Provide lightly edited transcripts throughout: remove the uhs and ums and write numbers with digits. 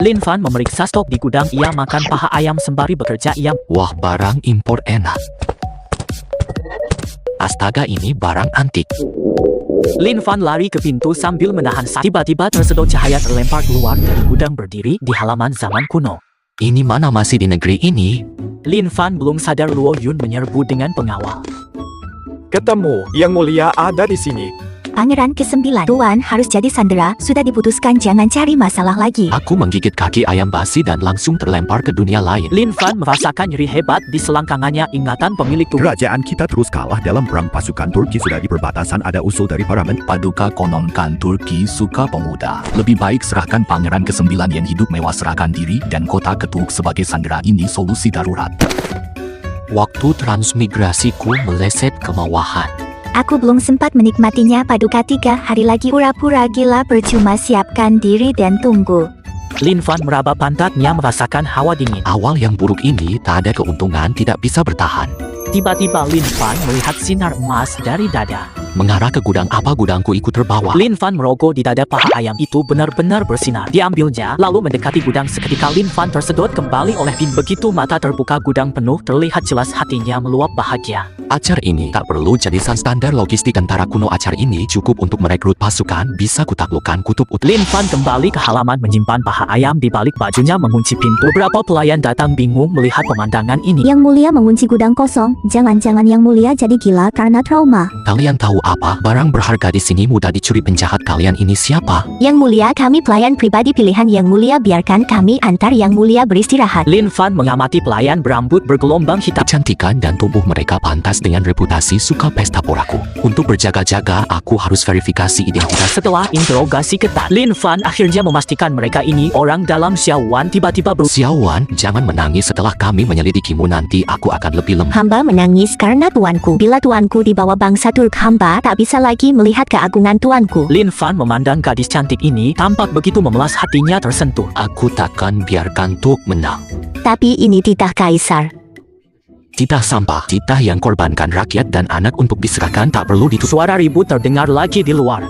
Lin Fan memeriksa stok di gudang. Ia makan paha ayam sembari bekerja. Wah, barang impor enak. Astaga, ini barang antik. Lin Fan lari ke pintu sambil menahan sakit. Tiba-tiba tersedot cahaya terlempar keluar dari gudang berdiri di halaman zaman kuno. Ini mana masih di negeri ini? Lin Fan belum sadar Luo Yun menyerbu dengan pengawal. Ketemu, Yang Mulia ada di sini. Pangeran ke-9, Tuan harus jadi sandera. Sudah diputuskan, jangan cari masalah lagi. Aku menggigit kaki ayam basi dan langsung terlempar ke dunia lain. Lin Fan merasakan nyeri hebat di selangkangannya. Ingatan pemilik tubuh. Kerajaan kita terus kalah dalam perang. Pasukan Turki sudah di perbatasan. Ada usul dari parlemen. Paduka kononkan Turki suka pemuda. Lebih baik serahkan Pangeran ke-9 yang hidup mewah, serahkan diri dan kota Ketuk sebagai sandera. Ini solusi darurat. Waktu transmigrasiku meleset ke bawahan. Aku belum sempat menikmatinya. Paduka 3 hari lagi. Pura-pura gila, percuma. Siapkan diri dan tunggu. Lin Fan meraba pantatnya merasakan hawa dingin. Awal yang buruk ini tak ada keuntungan, tidak bisa bertahan. Tiba-tiba Lin Fan melihat sinar emas dari dada. Mengarah ke gudang. Apa gudangku ikut terbawa? Lin Fan merogoh di dada paha ayam itu benar-benar bersinar. Diambilnya, lalu mendekati gudang. Seketika Lin Fan tersedot kembali oleh bin. Begitu mata terbuka gudang penuh, terlihat jelas hatinya meluap bahagia. Acar ini tak perlu jadi standar logistik tentara kuno. Acar ini cukup untuk merekrut pasukan. Bisa kutaklukkan kutub utara. Lin Fan kembali ke halaman menyimpan paha ayam di balik bajunya mengunci pintu. Beberapa pelayan datang bingung melihat pemandangan ini. Yang Mulia mengunci gudang kosong. Jangan-jangan Yang Mulia jadi gila karena trauma. Kalian tahu apa? Barang berharga di sini mudah dicuri. Penjahat kalian ini siapa? Yang Mulia, kami pelayan pribadi pilihan Yang Mulia. Biarkan kami antar Yang Mulia beristirahat. Lin Fan mengamati pelayan berambut bergelombang hitam. Kecantikan dan tubuh mereka pantas dengan reputasi suka pesta poraku. Untuk berjaga-jaga, aku harus verifikasi identitas. Setelah interogasi ketat, Lin Fan akhirnya memastikan mereka ini orang dalam. Xiao Wan tiba-tiba Xiaowan, jangan menangis. Setelah kami menyelidikimu nanti aku akan lebih lemah. Hamba menangis karena tuanku. Bila tuanku dibawa bangsa Turk, hamba tak bisa lagi melihat keagungan tuanku. Lin Fan memandang gadis cantik ini, tampak begitu memelas. Hatinya tersentuh. Aku takkan biarkan Tuk menang. Tapi ini titah kaisar. Titah sampah, titah yang korbankan rakyat dan anak untuk diserahkan tak perlu ditutup. Suara ribut terdengar lagi di luar.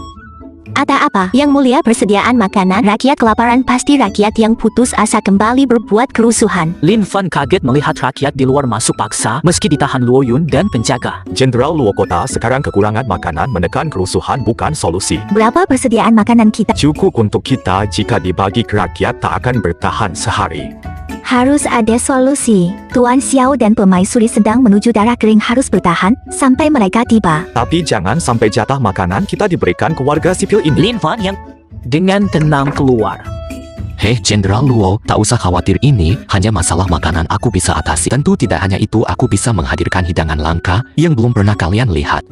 Ada apa? Yang Mulia, persediaan makanan. Rakyat kelaparan. Pasti rakyat yang putus asa kembali berbuat kerusuhan. Lin Fan kaget melihat rakyat di luar masuk paksa meski ditahan Luo Yun dan penjaga. Jenderal Luo Kota sekarang kekurangan makanan. Menekan kerusuhan bukan solusi. Berapa persediaan makanan kita? Cukup untuk kita. Jika dibagi ke rakyat tak akan bertahan sehari. Harus ada solusi. Tuan Xiao dan pemaisuri sedang menuju darah kering. Harus bertahan sampai mereka tiba. Tapi jangan sampai jatah makanan kita diberikan ke warga sipil ini. Lin Fan yang dengan tenang keluar. Hei Jenderal Luo, tak usah khawatir, ini hanya masalah makanan, aku bisa atasi. Tentu tidak hanya itu, aku bisa menghadirkan hidangan langka yang belum pernah kalian lihat.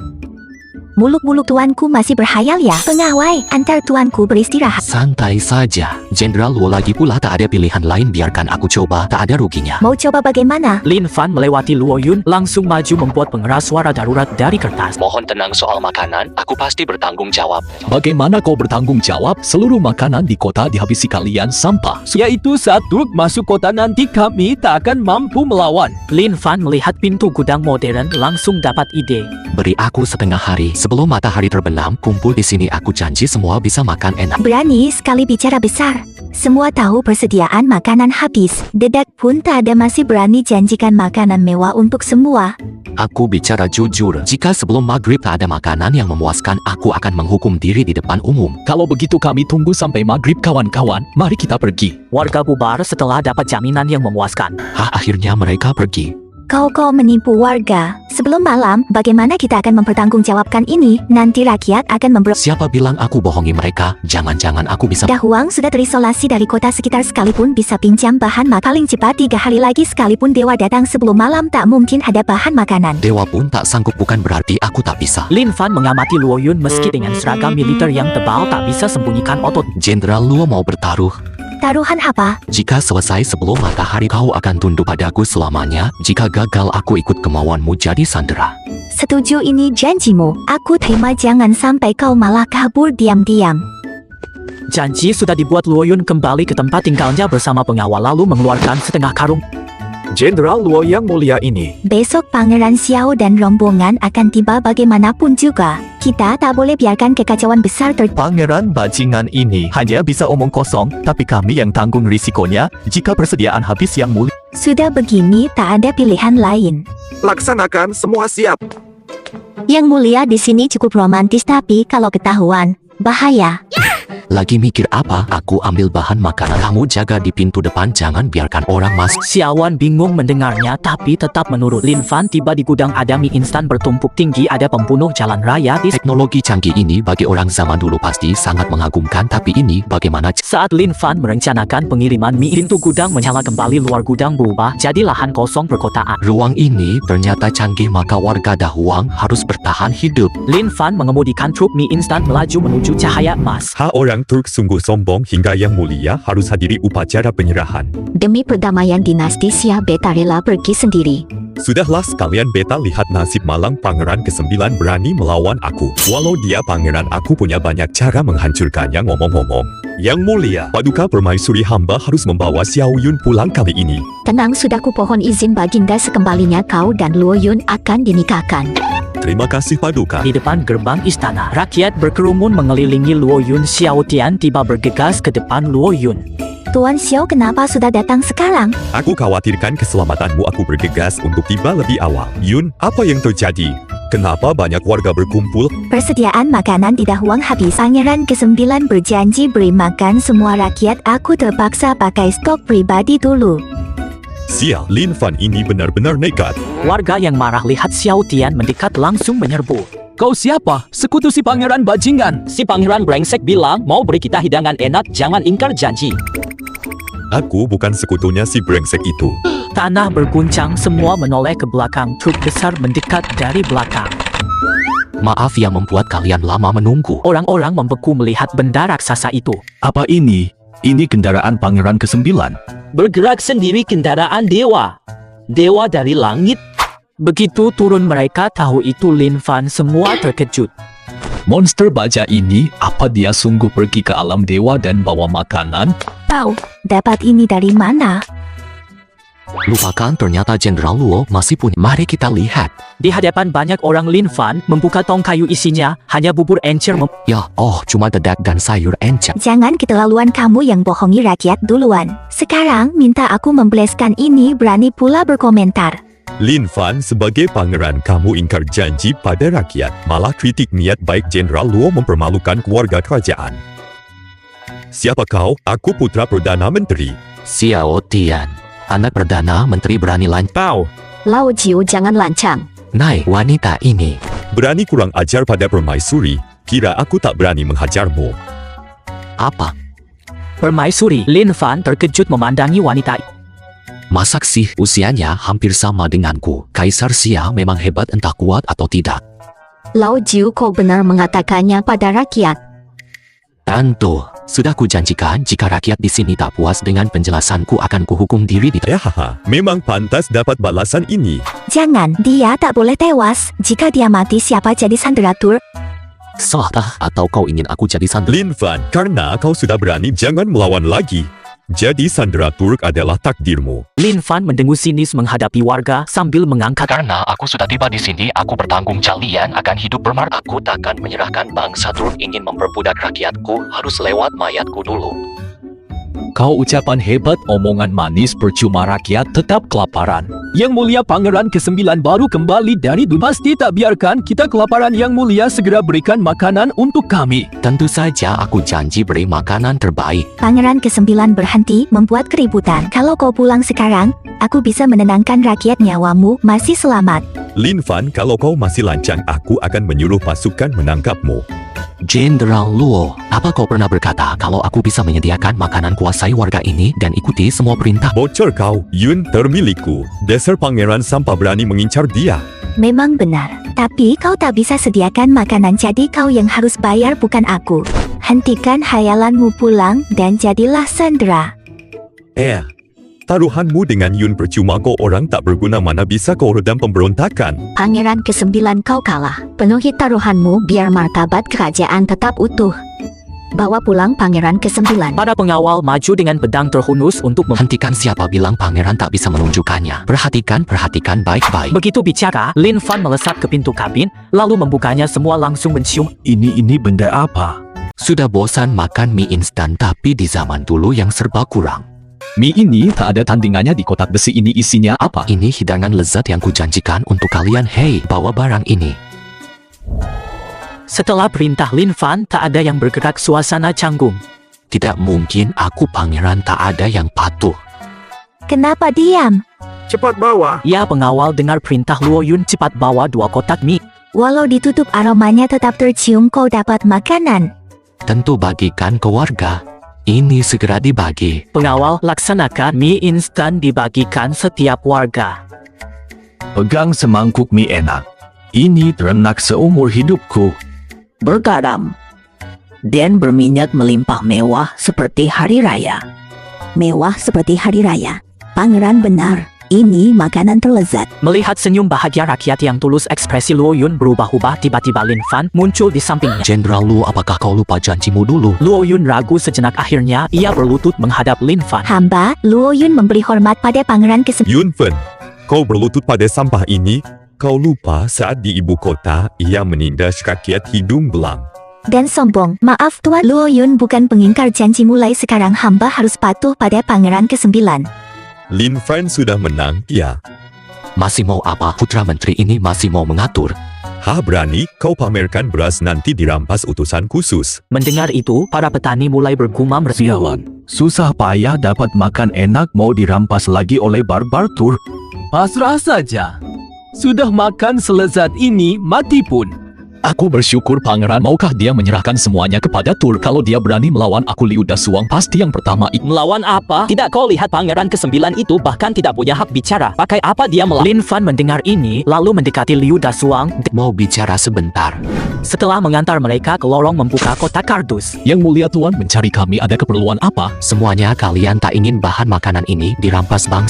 Muluk-muluk tuanku masih berhayal ya. Pengawai, antar tuanku beristirahat. Santai saja, Jenderal Luo, lagi pula tak ada pilihan lain, biarkan aku coba, tak ada ruginya. Mau coba bagaimana? Lin Fan melewati Luo Yun, langsung maju membuat pengeras suara darurat dari kertas. Mohon tenang soal makanan, aku pasti bertanggung jawab. Bagaimana kau bertanggung jawab? Seluruh makanan di kota dihabisi kalian sampah. Yaitu saat Turk masuk kota nanti kami tak akan mampu melawan. Lin Fan melihat pintu gudang modern, langsung dapat ide. Beri aku setengah hari, sebelum matahari terbenam, kumpul di sini, aku janji semua bisa makan enak. Berani sekali bicara besar. Semua tahu persediaan makanan habis. Dedak pun tak ada, masih berani janjikan makanan mewah untuk semua. Aku bicara jujur, jika sebelum maghrib tak ada makanan yang memuaskan, aku akan menghukum diri di depan umum. Kalau begitu kami tunggu sampai maghrib kawan-kawan, mari kita pergi. Warga bubar setelah dapat jaminan yang memuaskan. Akhirnya mereka pergi. Kau menipu warga. Sebelum malam, bagaimana kita akan mempertanggungjawabkan ini? Nanti rakyat akan Siapa bilang aku bohongi mereka? Jangan-jangan aku bisa... Dahuang sudah terisolasi dari kota sekitar, sekalipun bisa pinjam bahan makanan. Paling cepat 3 hari lagi, sekalipun dewa datang sebelum malam, tak mungkin ada bahan makanan. Dewa pun tak sanggup, bukan berarti aku tak bisa. Lin Fan mengamati Luo Yun, meski dengan seragam militer yang tebal tak bisa sembunyikan otot. Jenderal Luo mau bertaruh. Taruhan apa? Jika selesai sebelum matahari, kau akan tunduk padaku selamanya. Jika gagal, aku ikut kemauanmu jadi sandera. Setuju, ini janjimu. Aku terima, jangan sampai kau malah kabur diam-diam. Janji sudah dibuat. Luo Yun kembali ke tempat tinggalnya bersama pengawal lalu mengeluarkan setengah karung. Jenderal Luo yang mulia ini. Besok Pangeran Xiao dan rombongan akan tiba bagaimanapun juga. Kita tak boleh biarkan kekacauan besar Pangeran bajingan ini hanya bisa omong kosong, tapi kami yang tanggung risikonya jika persediaan habis Yang Mulia. Sudah begini tak ada pilihan lain. Laksanakan, semua siap. Yang Mulia di sini cukup romantis tapi kalau ketahuan, bahaya. Lagi mikir apa? Aku ambil bahan makanan. Kamu jaga di pintu depan, jangan biarkan orang masuk. Xiaowan bingung mendengarnya tapi tetap menurut. Lin Fan tiba di gudang, ada mie instan bertumpuk tinggi, ada pembunuh jalan raya di... Teknologi canggih ini bagi orang zaman dulu pasti sangat mengagumkan, tapi ini bagaimana? Saat Lin Fan merencanakan pengiriman mie, pintu gudang menyala kembali, luar gudang berubah jadi lahan kosong perkotaan. Ruang ini ternyata canggih, maka warga Dahuang harus bertahan hidup. Lin Fan mengemudikan truk mie instan melaju menuju cahaya emas. Orang Turk sungguh sombong hingga Yang Mulia harus hadiri upacara penyerahan. Demi perdamaian dinasti Xia, beta rela pergi sendiri. Sudahlah sekalian, beta lihat nasib malang Pangeran ke-9 berani melawan aku. Walau dia pangeran, aku punya banyak cara menghancurkannya. Ngomong-ngomong, Yang Mulia, Paduka Permaisuri hamba harus membawa Xiao Yun pulang kali ini. Tenang, sudah ku pohon izin baginda, sekembalinya kau dan Luo Yun akan dinikahkan. Terima kasih Paduka. Di depan gerbang istana, rakyat berkerumun mengelilingi Luo Yun. Xiao Tian tiba bergegas ke depan Luo Yun. Tuan Xiao, kenapa sudah datang sekarang? Aku khawatirkan keselamatanmu, aku bergegas untuk tiba lebih awal. Yun, apa yang terjadi? Kenapa banyak warga berkumpul? Persediaan makanan di Dahuang habis. Pangeran ke-9 berjanji beri makan semua rakyat. Aku terpaksa pakai stok pribadi dulu. Sial, Lin Fan ini benar-benar nekat. Warga yang marah lihat Xiao Tian mendekat langsung menyerbu. Kau siapa? Sekutu si pangeran bajingan. Si pangeran brengsek bilang mau beri kita hidangan enak, jangan ingkar janji. Aku bukan sekutunya si brengsek itu. Tanah berguncang, semua menoleh ke belakang. Truk besar mendekat dari belakang. Maaf yang membuat kalian lama menunggu. Orang-orang membeku melihat benda raksasa itu. Apa ini? Ini kendaraan Pangeran ke-9. Bergerak sendiri kendaraan dewa. Dewa dari langit. Begitu turun mereka tahu itu Lin Fan, semua terkejut. Monster baja ini, apa dia sungguh pergi ke alam dewa dan bawa makanan? Tahu, dapat ini dari mana? Lupakan, ternyata Jenderal Luo masih punya. Mari kita lihat. Di hadapan banyak orang, Lin Fan membuka tong kayu, isinya hanya bubur encer. Ya, cuma dedak dan sayur encer. Jangan keterlaluan, kamu yang bohongi rakyat duluan. Sekarang minta aku membleskan ini, berani pula berkomentar. Lin Fan, sebagai pangeran kamu ingkar janji pada rakyat, malah kritik niat baik Jenderal Luo mempermalukan keluarga kerajaan. Siapa kau? Aku putra Perdana Menteri. Xiao Tian, anak Perdana Menteri berani Pau, Lao Jiu, jangan lancang. naik wanita ini. berani kurang ajar pada permaisuri. Kira aku tak berani menghajarmu. Apa? Permaisuri. Lin Fan terkejut memandangi wanita. Masak sih, usianya hampir sama denganku. Kaisar Xia memang hebat, entah kuat atau tidak. Lao Jiu, kau benar mengatakannya pada rakyat. Tentu, sudah kujanjikan jika rakyat di sini tak puas dengan penjelasanku akan kuhukum diri di... Memang pantas dapat balasan ini. Jangan, dia tak boleh tewas. Jika dia mati, siapa jadi sandera Turk? Salah, atau kau ingin aku jadi sandera? Lin Fan, karena kau sudah berani, jangan melawan lagi. Jadi sandera Turk adalah takdirmu. Lin Fan mendengus sinis menghadapi warga sambil mengangkat. Karena aku sudah tiba di sini, aku bertanggung kalian akan hidup bermartabat. Aku takkan menyerahkan bangsa Turk ingin memperbudak rakyatku, harus lewat mayatku dulu. Kau ucapan hebat, omongan manis, percuma rakyat tetap kelaparan. Yang Mulia Pangeran ke-9 baru kembali dari dunia. Pasti tak biarkan kita kelaparan. Yang Mulia segera berikan makanan untuk kami. Tentu saja aku janji beri makanan terbaik. Pangeran ke-9 berhenti membuat keributan. Kalau kau pulang sekarang, aku bisa menenangkan rakyat, nyawamu masih selamat. Lin Fan, kalau kau masih lancang, aku akan menyuruh pasukan menangkapmu. Jenderal Luo, apa kau pernah berkata kalau aku bisa menyediakan makanan, kuasai warga ini dan ikuti semua perintah? Bocor kau, Yun termilikku. Dasar pangeran sampah berani mengincar dia. Memang benar, tapi kau tak bisa sediakan makanan, jadi kau yang harus bayar, bukan aku. Hentikan hayalanmu, pulang dan jadilah sandera. Taruhanmu dengan Yun percuma, kau orang tak berguna, mana bisa kau redam pemberontakan. Pangeran ke-9, kau kalah. Penuhi taruhanmu biar martabat kerajaan tetap utuh. Bawa pulang pangeran ke-9. Para pengawal maju dengan pedang terhunus untuk Hentikan, siapa bilang pangeran tak bisa menunjukkannya. Perhatikan baik-baik. Begitu bicara, Lin Fan melesat ke pintu kabin, lalu membukanya. Semua langsung mencium. Ini benda apa? Sudah bosan makan mie instan tapi di zaman dulu yang serba kurang. Mie ini tak ada tandingannya di kotak besi ini, isinya apa? Ini hidangan lezat yang kujanjikan untuk kalian. Hei, bawa barang ini. Setelah perintah Lin Fan, tak ada yang bergerak. Suasana canggung. Tidak mungkin, aku pangeran, tak ada yang patuh. Kenapa diam? Cepat bawa. Ya, pengawal dengar perintah Luo Yun, cepat bawa 2 kotak mie. Walau ditutup aromanya tetap tercium. Kau dapat makanan. Tentu bagikan ke warga. Ini segera dibagi. Pengawal laksanakan. Mie instan dibagikan setiap warga. Pegang semangkuk mie enak. Ini terenak seumur hidupku. Bergaram dan berminyak melimpah, mewah seperti hari raya. Mewah seperti hari raya. Pangeran benar. Ini makanan terlezat. Melihat senyum bahagia rakyat yang tulus, ekspresi Luo Yun berubah-ubah. Tiba-tiba Lin Fan muncul di sampingnya. Jenderal Luo, apakah kau lupa janjimu dulu? Luo Yun ragu sejenak, akhirnya ia berlutut menghadap Lin Fan. Hamba, Luo Yun memberi hormat pada pangeran ke-9. Yun Fen, kau berlutut pada sampah ini? Kau lupa saat di ibu kota, ia menindas rakyat hidung belang. Dan sombong. Maaf Tuan, Luo Yun bukan pengingkar janji. Mulai sekarang hamba harus patuh pada pangeran ke-9. Lin Fan sudah menang, ya. Masih mau apa? Putra menteri ini masih mau mengatur. Berani kau pamerkan beras nanti dirampas utusan khusus. Mendengar itu, para petani mulai bergumam resmi. Sialan. Susah payah dapat makan enak mau dirampas lagi oleh barbar Tur. Pasrah saja. Sudah makan selezat ini, mati pun. Aku bersyukur pangeran. Maukah dia menyerahkan semuanya kepada Tur? Kalau dia berani melawan aku, Liu Dasuang pasti yang pertama. Melawan apa? Tidak kau lihat pangeran ke-9 itu bahkan tidak punya hak bicara. Pakai apa dia melawan? Lin Fan mendengar ini, lalu mendekati Liu Dasuang. Mau bicara sebentar. Setelah mengantar mereka ke lorong, membuka kotak kardus. Yang mulia Tuan mencari kami, ada keperluan apa? Semuanya kalian tak ingin bahan makanan ini dirampas bang?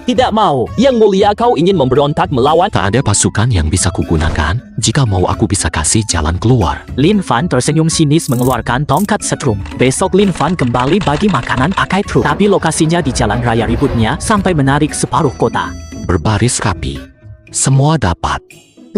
Tidak mau. Yang mulia, kau ingin memberontak melawan? Tak ada pasukan yang bisa kugunakan. Jika mau aku bisa kasih jalan keluar. Lin Fan tersenyum sinis mengeluarkan tongkat setrum. Besok Lin Fan kembali bagi makanan pakai truk. Tapi lokasinya di jalan raya, ributnya sampai menarik separuh kota. Berbaris rapi. Semua dapat.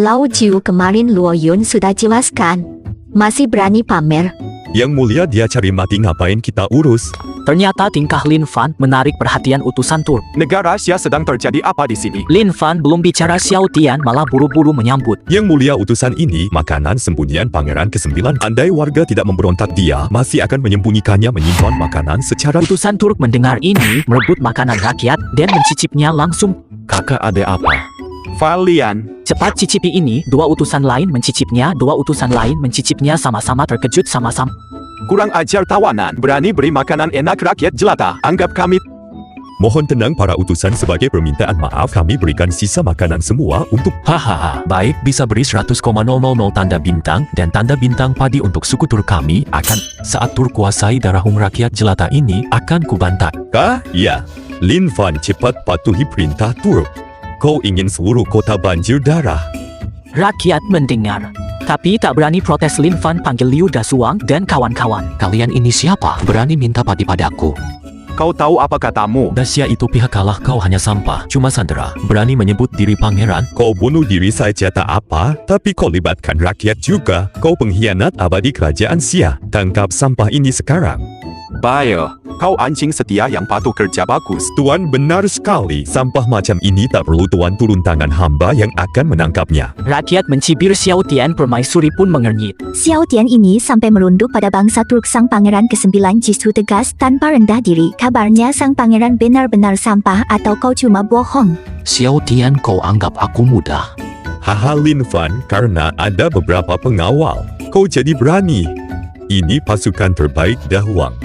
Lau Jiu, kemarin Luo Yun sudah jelaskan. Masih berani pamer. Yang mulia, dia cari mati, ngapain kita urus? Ternyata tingkah Lin Fan menarik perhatian utusan Tur. Negara Xia sedang terjadi apa di sini? Lin Fan belum bicara, Xiao Tian malah buru-buru menyambut. Yang mulia, utusan ini makanan sembunyian pangeran ke-9. Andai warga tidak memberontak, dia masih akan menyembunyikannya, menyimpan makanan secara... Utusan Turk mendengar ini, merebut makanan rakyat dan mencicipnya langsung. Kakak ada apa? Valian. Cepat cicipi ini. 2 utusan lain mencicipnya. 2 utusan lain mencicipnya, sama-sama terkejut, sama-sama. Kurang ajar tawanan. Berani beri makanan enak rakyat jelata. Anggap kami... Mohon tenang para utusan, sebagai permintaan maaf kami berikan sisa makanan semua untuk... Hahaha, baik, bisa beri 100,000 tanda bintang dan tanda bintang padi untuk suku Tur kami. Akan saat Tur kuasai darahung rakyat jelata ini, akan kubantai. Ya. Lin Fan, cepat patuhi perintah Tur. Kau ingin seluruh kota banjir darah. Rakyat mendengar, tapi tak berani protes. Lin Fan panggil Liu Dasuang dan kawan-kawan. Kalian ini siapa? Berani minta padi padaku? Kau tahu apa katamu? Dasia itu pihak kalah, kau hanya sampah, cuma sandera. Berani menyebut diri pangeran? Kau bunuh diri saja tak apa, tapi kau libatkan rakyat juga. Kau pengkhianat abadi kerajaan Xia. Tangkap sampah ini sekarang. Bayo, kau anjing setia yang patuh kerja bagus. Tuan benar sekali. Sampah macam ini tak perlu Tuan turun tangan, hamba yang akan menangkapnya. Rakyat mencibir. Xiao Tian permaisuri pun mengernyit. Xiao Tian ini sampai merunduk pada bangsa Turk. Sang pangeran ke-9 justru tegas tanpa rendah diri. Kabarnya sang pangeran benar-benar sampah, atau kau cuma bohong? Xiao Tian, kau anggap aku mudah? Haha Lin Fan, karena ada beberapa pengawal, kau jadi berani. Ini pasukan terbaik Dahuang.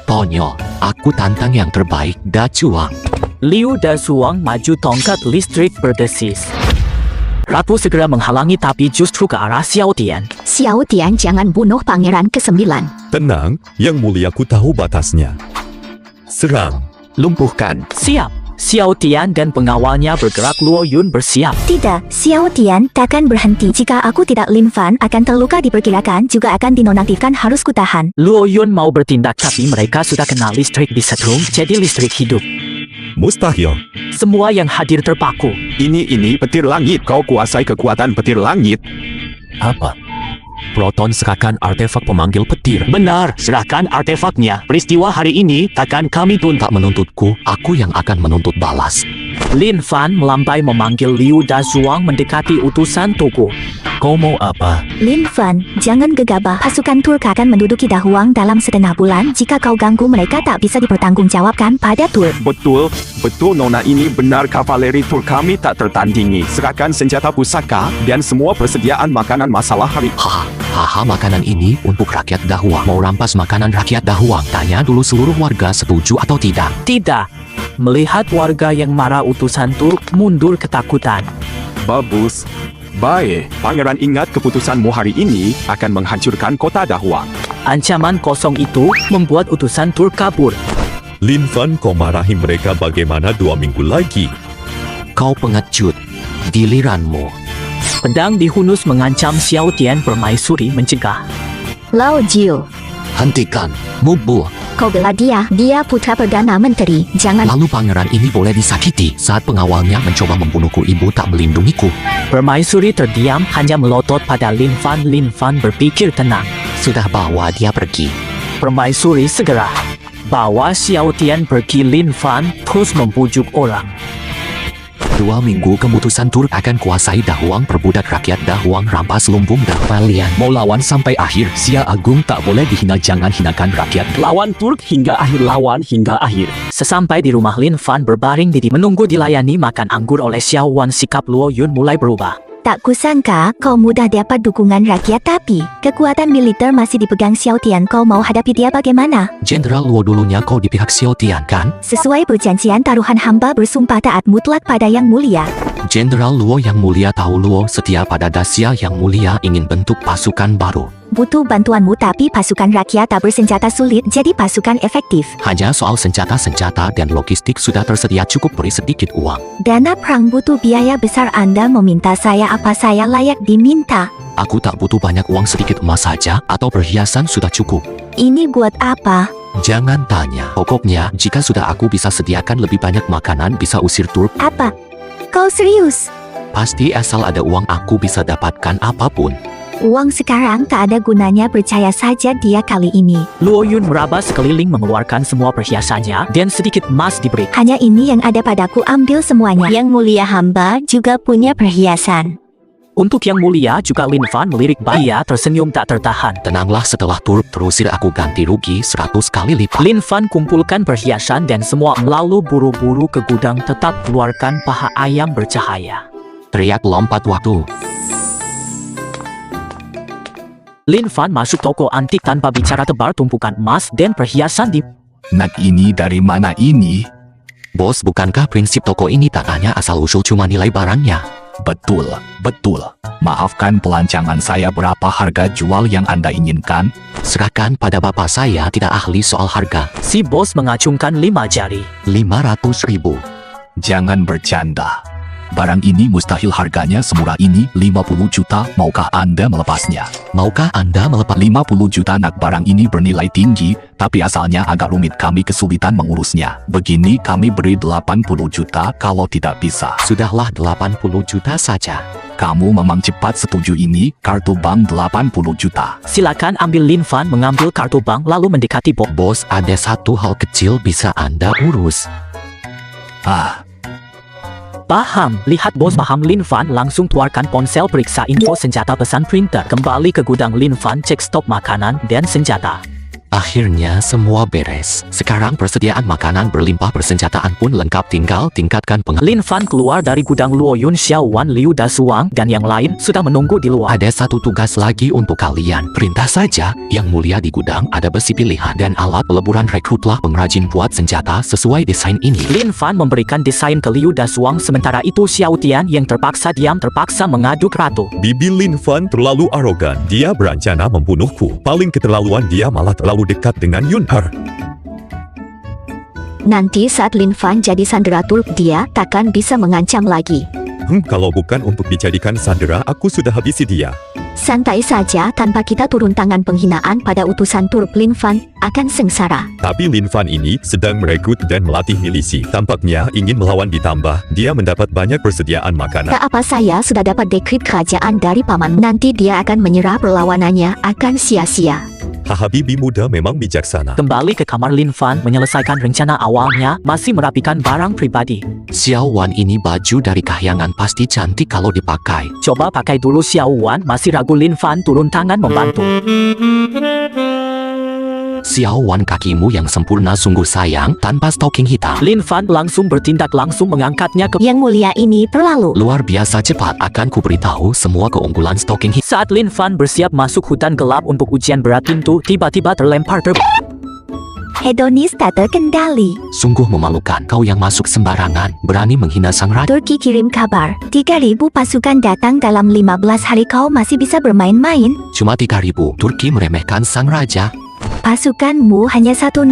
Tonyo, aku tantang yang terbaik, Dacuang. Liu Dasuang maju, tongkat listrik berdesis. Ratu segera menghalangi, tapi justru ke arah Xiao Tian. Xiao Tian, jangan bunuh pangeran ke-9. Tenang, yang mulia, ku tahu batasnya. Serang. Lumpuhkan. Siap. Xiao Tian dan pengawalnya bergerak. Luo Yun bersiap. Tidak, Xiao Tian takkan berhenti. Jika aku tidak, Lin Fan akan terluka, diperkirakan juga akan dinonaktifkan, harus kutahan. Luo Yun mau bertindak tapi mereka sudah kena listrik disetrum, jadi listrik hidup. Mustahil. Semua yang hadir terpaku. Ini petir langit. Kau kuasai kekuatan petir langit. Apa? Proton serahkan artefak pemanggil petir. Benar, serahkan artefaknya. Peristiwa hari ini takkan kami tak menuntutku. Aku yang akan menuntut balas. Lin Fan melambai memanggil Liu Dazuang mendekati utusan Tugu. Kau mau apa? Lin Fan, jangan gegabah. Pasukan Turk akan menduduki Dahuang dalam setengah bulan. Jika kau ganggu mereka, tak bisa dipertanggungjawabkan pada Turk. Betul Nona, ini benar. Kavaleri Turk kami tak tertandingi. Serahkan senjata pusaka dan semua persediaan makanan masalah hari. Haha, makanan ini untuk rakyat Dahuang. Mau rampas makanan rakyat Dahuang? Tanya dulu seluruh warga setuju atau tidak. Tidak. Melihat warga yang marah, utusan Turk mundur ketakutan. Bagus. Baik, Pangeran ingat keputusanmu hari ini akan menghancurkan kota Dahuang. Ancaman kosong itu membuat utusan Turk kabur. Lin Fan, kau marahi mereka bagaimana 2 minggu lagi? Kau pengecut. Giliranmu. Pedang dihunus mengancam. Xiao Tian permaisuri mencegah. Lao Jiu, Hentikan. Mubu. kau bela dia. Dia putra Perdana Menteri. Jangan. Lalu pangeran ini boleh disakiti saat pengawalnya mencoba membunuhku. Ibu tak melindungiku. Permaisuri terdiam, hanya melotot pada Lin Fan. Lin Fan berpikir tenang. Sudah bawa dia pergi. Permaisuri segera bawa Xiao Tian pergi. Lin Fan terus membujuk orang. 2 minggu keputusan Turk akan kuasai Dahuang. Perbudak rakyat Dahuang, rampas lumbung dan kalian. Mau lawan sampai akhir. Sia Agung tak boleh dihina. Jangan hinakan rakyat. Lawan Turk hingga akhir, lawan hingga akhir. Sesampai di rumah, Lin Fan berbaring didi menunggu dilayani makan anggur oleh Xiao Wan. Sikap Luo Yun mulai berubah. Tak kusangka kau mudah dapat dukungan rakyat, tapi kekuatan militer masih dipegang Xiao Tian. Kau mau hadapi dia bagaimana? Jenderal Luo, dulunya kau di pihak Xiao Tian kan? Sesuai perjanjian taruhan, hamba bersumpah taat mutlak pada Yang Mulia. Jenderal Luo yang mulia tahu Luo setia pada Dasia yang mulia ingin bentuk pasukan baru. Butuh bantuanmu, tapi pasukan rakyat tak bersenjata sulit jadi pasukan efektif. Hanya soal senjata-senjata dan logistik sudah tersedia cukup, beri sedikit uang. Dana perang butuh biaya besar. Anda meminta saya apa? Saya layak diminta. Aku tak butuh banyak uang, sedikit emas saja atau perhiasan sudah cukup. Ini buat apa? Jangan tanya. Pokoknya jika sudah aku bisa sediakan lebih banyak makanan, bisa usir Turk. Apa? Kau serius? Pasti asal ada uang aku bisa dapatkan apapun. Uang sekarang tak ada gunanya, percaya saja dia kali ini. Luo Yun meraba sekeliling mengeluarkan semua perhiasannya dan sedikit emas diberi. Hanya ini yang ada padaku, ambil semuanya. Yang Mulia, hamba juga punya perhiasan. Untuk Yang Mulia juga. Lin Fan melirik. Ia tersenyum tak tertahan. Tenanglah, setelah Turk terusir aku ganti rugi 100 kali lipat. Lin Fan kumpulkan perhiasan dan semua lalu buru-buru ke gudang. Tetap keluarkan paha ayam bercahaya. Teriak lompat waktu. Lin Fan masuk toko antik tanpa bicara, tebar tumpukan emas dan perhiasan di... Nak, ini dari mana ini? Bos, bukankah prinsip toko ini tak hanya asal-usul cuma nilai barangnya? Betul. Maafkan pelancangan saya, berapa harga jual yang Anda inginkan? Serahkan pada bapak, saya tidak ahli soal harga. Si bos mengacungkan 5 jari. 500.000. Jangan bercanda. Barang ini mustahil harganya semurah ini, 50 juta. Maukah Anda melepasnya? Maukah Anda melepas? 50 juta nak, barang ini bernilai tinggi, tapi asalnya agak rumit, kami kesulitan mengurusnya. Begini, kami beri 80 juta, kalau tidak bisa. Sudahlah, 80 juta saja. Kamu memang cepat setuju ini, kartu bank 80 juta. Silakan ambil. Lin Fan mengambil kartu bank lalu mendekati bos. Bos, ada satu hal kecil bisa Anda urus. Paham. Lihat bos paham. Lin Fan langsung keluarkan ponsel, periksa info senjata, pesan printer. Kembali ke gudang. Lin Fan cek stok makanan dan senjata. Akhirnya semua beres. Sekarang persediaan makanan berlimpah, persenjataan pun lengkap, tinggal tingkatkan Lin Fan keluar dari gudang. Luo Yun, Xiao Wan, Liu Dazuang, dan yang lain sudah menunggu di luar. Ada satu tugas lagi untuk kalian. Perintah saja. Yang mulia, di gudang ada besi pilihan dan alat peleburan. Rekrutlah pengrajin buat senjata sesuai desain ini. Lin Fan memberikan desain ke Liu Dazuang. Sementara itu Xiao Tian yang terpaksa diam terpaksa mengaduk ratu. Bibi Lin Fan terlalu arogan. Dia berencana membunuhku. Paling keterlaluan, dia malah terlalu dekat dengan Yun Er. Nanti saat Lin Fan jadi sandera Turk, dia takkan bisa mengancam lagi. Kalau bukan untuk dijadikan sandera, aku sudah habisi dia. Santai saja, tanpa kita turun tangan penghinaan pada utusan Turk, Lin Fan akan sengsara. Tapi Lin Fan ini sedang merekrut dan melatih milisi. Tampaknya ingin melawan, ditambah dia mendapat banyak persediaan makanan. Tak apa, saya sudah dapat dekrit kerajaan dari paman. Nanti dia akan menyerah, perlawanannya akan sia-sia. Habibi muda memang bijaksana. Kembali ke kamar Lin Fan menyelesaikan rencana awalnya, masih merapikan barang pribadi. Xiao Wan ini baju dari kahyangan pasti cantik kalau dipakai. Coba pakai dulu Xiao Wan, masih ragu Lin Fan turun tangan membantu. Xiao Wan, kakimu yang sempurna sungguh sayang tanpa stocking hitam. Lin Fan langsung bertindak, langsung mengangkatnya ke... Yang mulia ini terlalu. Luar biasa cepat, akan kuberitahu semua keunggulan stocking hitam. Saat Lin Fan bersiap masuk hutan gelap untuk ujian berat, pintu tiba-tiba terlempar Hedonis tak terkendali. Sungguh memalukan, kau yang masuk sembarangan, berani menghina sang raja. Turki kirim kabar, 3.000 pasukan datang dalam 15 hari, kau masih bisa bermain-main? Cuma 3.000, Turki meremehkan sang raja. Pasukanmu hanya 100,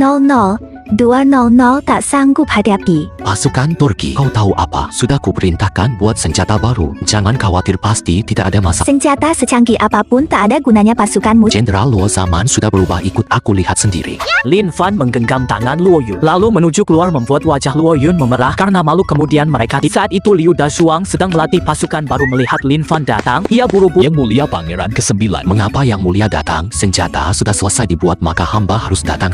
200 tak sanggup hadapi. Pasukan Turki, kau tahu apa? Sudah kuperintahkan buat senjata baru. Jangan khawatir, pasti tidak ada masalah. Senjata secanggih apapun tak ada gunanya pasukanmu. Jenderal Luo zaman sudah berubah, ikut aku lihat sendiri. Lin Fan menggenggam tangan Luo Yun, lalu menuju keluar, membuat wajah Luo Yun memerah karena malu. Kemudian mereka saat itu Liu Dashuang sedang melatih pasukan baru melihat Lin Fan datang. Ia buru-buru. Yang mulia Pangeran ke-9. Mengapa yang mulia datang? Senjata sudah selesai dibuat, maka hamba harus datang.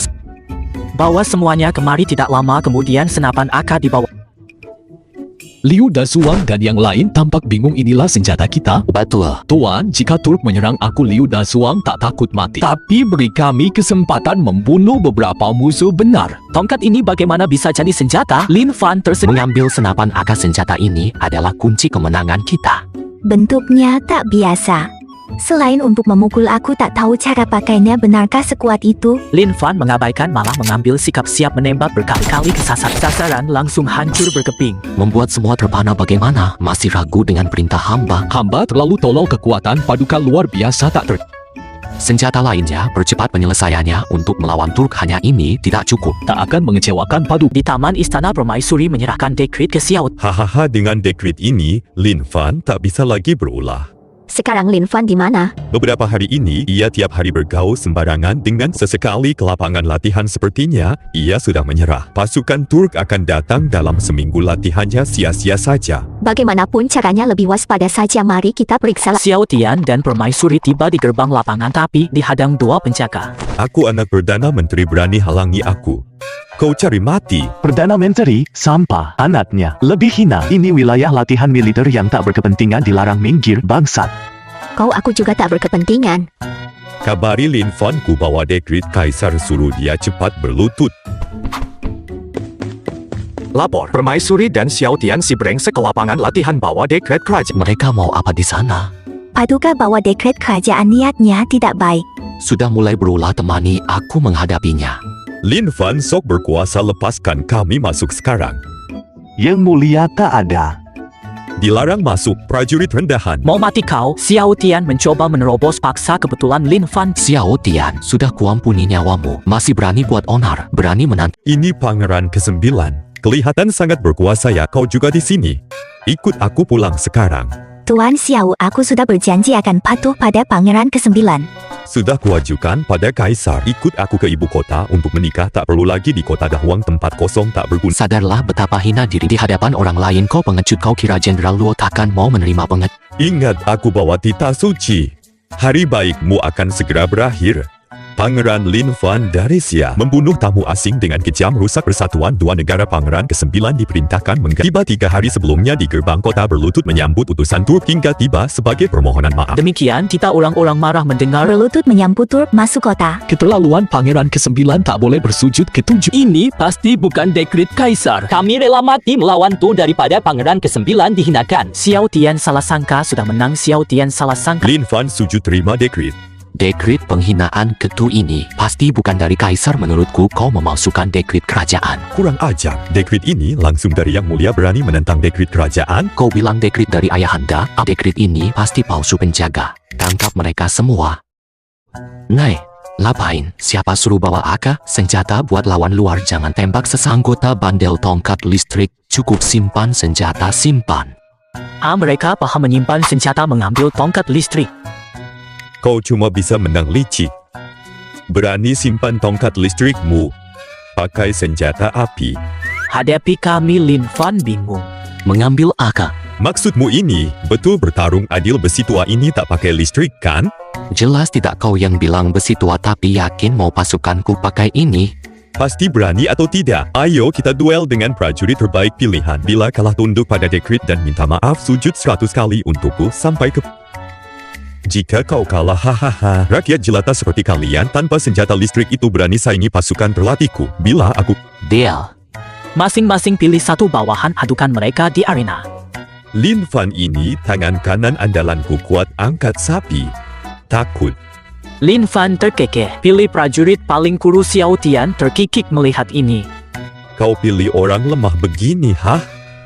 Bawa semuanya kemari. Tidak lama kemudian senapan AK dibawa. Liu Dashuang dan yang lain tampak bingung, inilah senjata kita? Betul. Tuan, jika Turk menyerang aku, Liu Dashuang tak takut mati. Tapi beri kami kesempatan membunuh beberapa musuh, benar. Tongkat ini bagaimana bisa jadi senjata? Lin Fan tersenyum. Mengambil senapan AK senjata ini adalah kunci kemenangan kita. Bentuknya tak biasa. Selain untuk memukul, aku tak tahu cara pakainya. Benarkah sekuat itu? Lin Fan mengabaikan, malah mengambil sikap siap menembak berkali-kali ke sasaran, langsung hancur berkeping. Membuat semua terpana. Bagaimana? Masih ragu dengan perintah hamba? Hamba terlalu tolol, kekuatan paduka luar biasa tak ter... Senjata lainnya, percepat penyelesaiannya. Untuk melawan Turk hanya ini tidak cukup. Tak akan mengecewakan paduka. Di taman istana permaisuri menyerahkan dekrit ke Xiao. Hahaha, dengan dekrit ini, Lin Fan tak bisa lagi berulah. Sekarang Lin Fan di mana? Beberapa hari ini, ia tiap hari bergaul sembarangan dengan sesekali ke lapangan latihan. Sepertinya, ia sudah menyerah. Pasukan Turk akan datang dalam seminggu, latihannya sia-sia saja. Bagaimanapun caranya lebih waspada saja. Mari kita periksa. Xiao Tian dan permaisuri tiba di gerbang lapangan, tapi dihadang 2 penjaga. Aku anak Perdana Menteri, berani halangi aku? Kau cari mati. Perdana Menteri, sampah, anaknya. Lebih hina, ini wilayah latihan militer yang tak berkepentingan, dilarang, minggir, bangsat. Kau, aku juga tak berkepentingan. Kabari Lin Fan, ku bawa dekrit Kaisar, suruh dia cepat berlutut. Lapor, Permaisuri dan Xiao Tian si brengsek ke lapangan latihan, bawa dekret kerajaan. Mereka mau apa di sana? Paduka bawa dekret kerajaan, niatnya tidak baik. Sudah mulai berulah, temani aku menghadapinya. Lin Fan, sok berkuasa, lepaskan kami masuk sekarang. Yang mulia tak ada. Dilarang masuk, prajurit rendahan. Mau mati kau? Xiao Tian mencoba menerobos paksa, kebetulan Lin Fan. Xiao Tian, sudah kuampuni nyawamu. Masih berani buat onar, berani menantang. Ini Pangeran ke-9. Kelihatan sangat berkuasa ya kau juga di sini. Ikut aku pulang sekarang. Tuan Xiao, aku sudah berjanji akan patuh pada Pangeran ke-9. Sudah kuajukan pada Kaisar. Ikut aku ke ibu kota untuk menikah. Tak perlu lagi di kota Dahuang, tempat kosong tak berguna. Sadarlah betapa hina diri di hadapan orang lain. Kau pengecut, kau kira Jenderal Luo takkan mau menerima pengecut? Ingat, aku bawa titah suci. Hari baikmu akan segera berakhir. Pangeran Lin Fan dari Xia membunuh tamu asing dengan kejam, rusak persatuan 2 negara. Pangeran ke-9 diperintahkan tiba 3 hari sebelumnya di gerbang kota, berlutut menyambut utusan Turk hingga tiba sebagai permohonan maaf. Demikian kita orang-orang marah mendengar berlutut menyambut Turk masuk kota. Keterlaluan, Pangeran ke-9 tak boleh bersujud ke-7. Ini pasti bukan dekrit Kaisar. Kami rela mati melawan Turk daripada Pangeran ke-9 dihinakan. Xiao Tian salah sangka sudah menang. Xiao Tian salah sangka. Lin Fan sujud terima dekrit. Dekrit penghinaan ketu ini pasti bukan dari Kaisar. Menurutku kau memalsukan dekrit kerajaan. Kurang ajar, dekrit ini langsung dari Yang Mulia, berani menentang dekrit kerajaan. Kau bilang dekrit dari ayahanda. Dekrit ini pasti palsu. Penjaga, tangkap mereka semua. Nai, Lapain, siapa suruh bawa AK? Senjata buat lawan luar, jangan tembak sesanggota bandel tongkat listrik. Cukup simpan senjata, simpan. Mereka paham menyimpan senjata mengambil tongkat listrik. Kau cuma bisa menang licik. Berani simpan tongkat listrikmu. Pakai senjata api. Hadapi kami, Lin Fan bingung. Mengambil AK. Maksudmu ini, betul bertarung adil besi tua ini tak pakai listrik kan? Jelas tidak kau yang bilang besi tua, tapi yakin mau pasukanku pakai ini? Pasti berani atau tidak? Ayo kita duel dengan prajurit terbaik pilihan. Bila kalah tunduk pada dekrit dan minta maaf, sujud 100 kali untukku sampai ke... Jika kau kalah, hahaha, rakyat jelata seperti kalian tanpa senjata listrik itu berani saingi pasukan terlatihku. Bila aku... Deal. Masing-masing pilih satu bawahan, adukan mereka di arena. Lin Fan ini tangan kanan andalanku, kuat angkat sapi. Takut. Lin Fan terkekeh. Pilih prajurit paling kurus. Xiao Tian terkikik melihat ini. Kau pilih orang lemah begini, hah?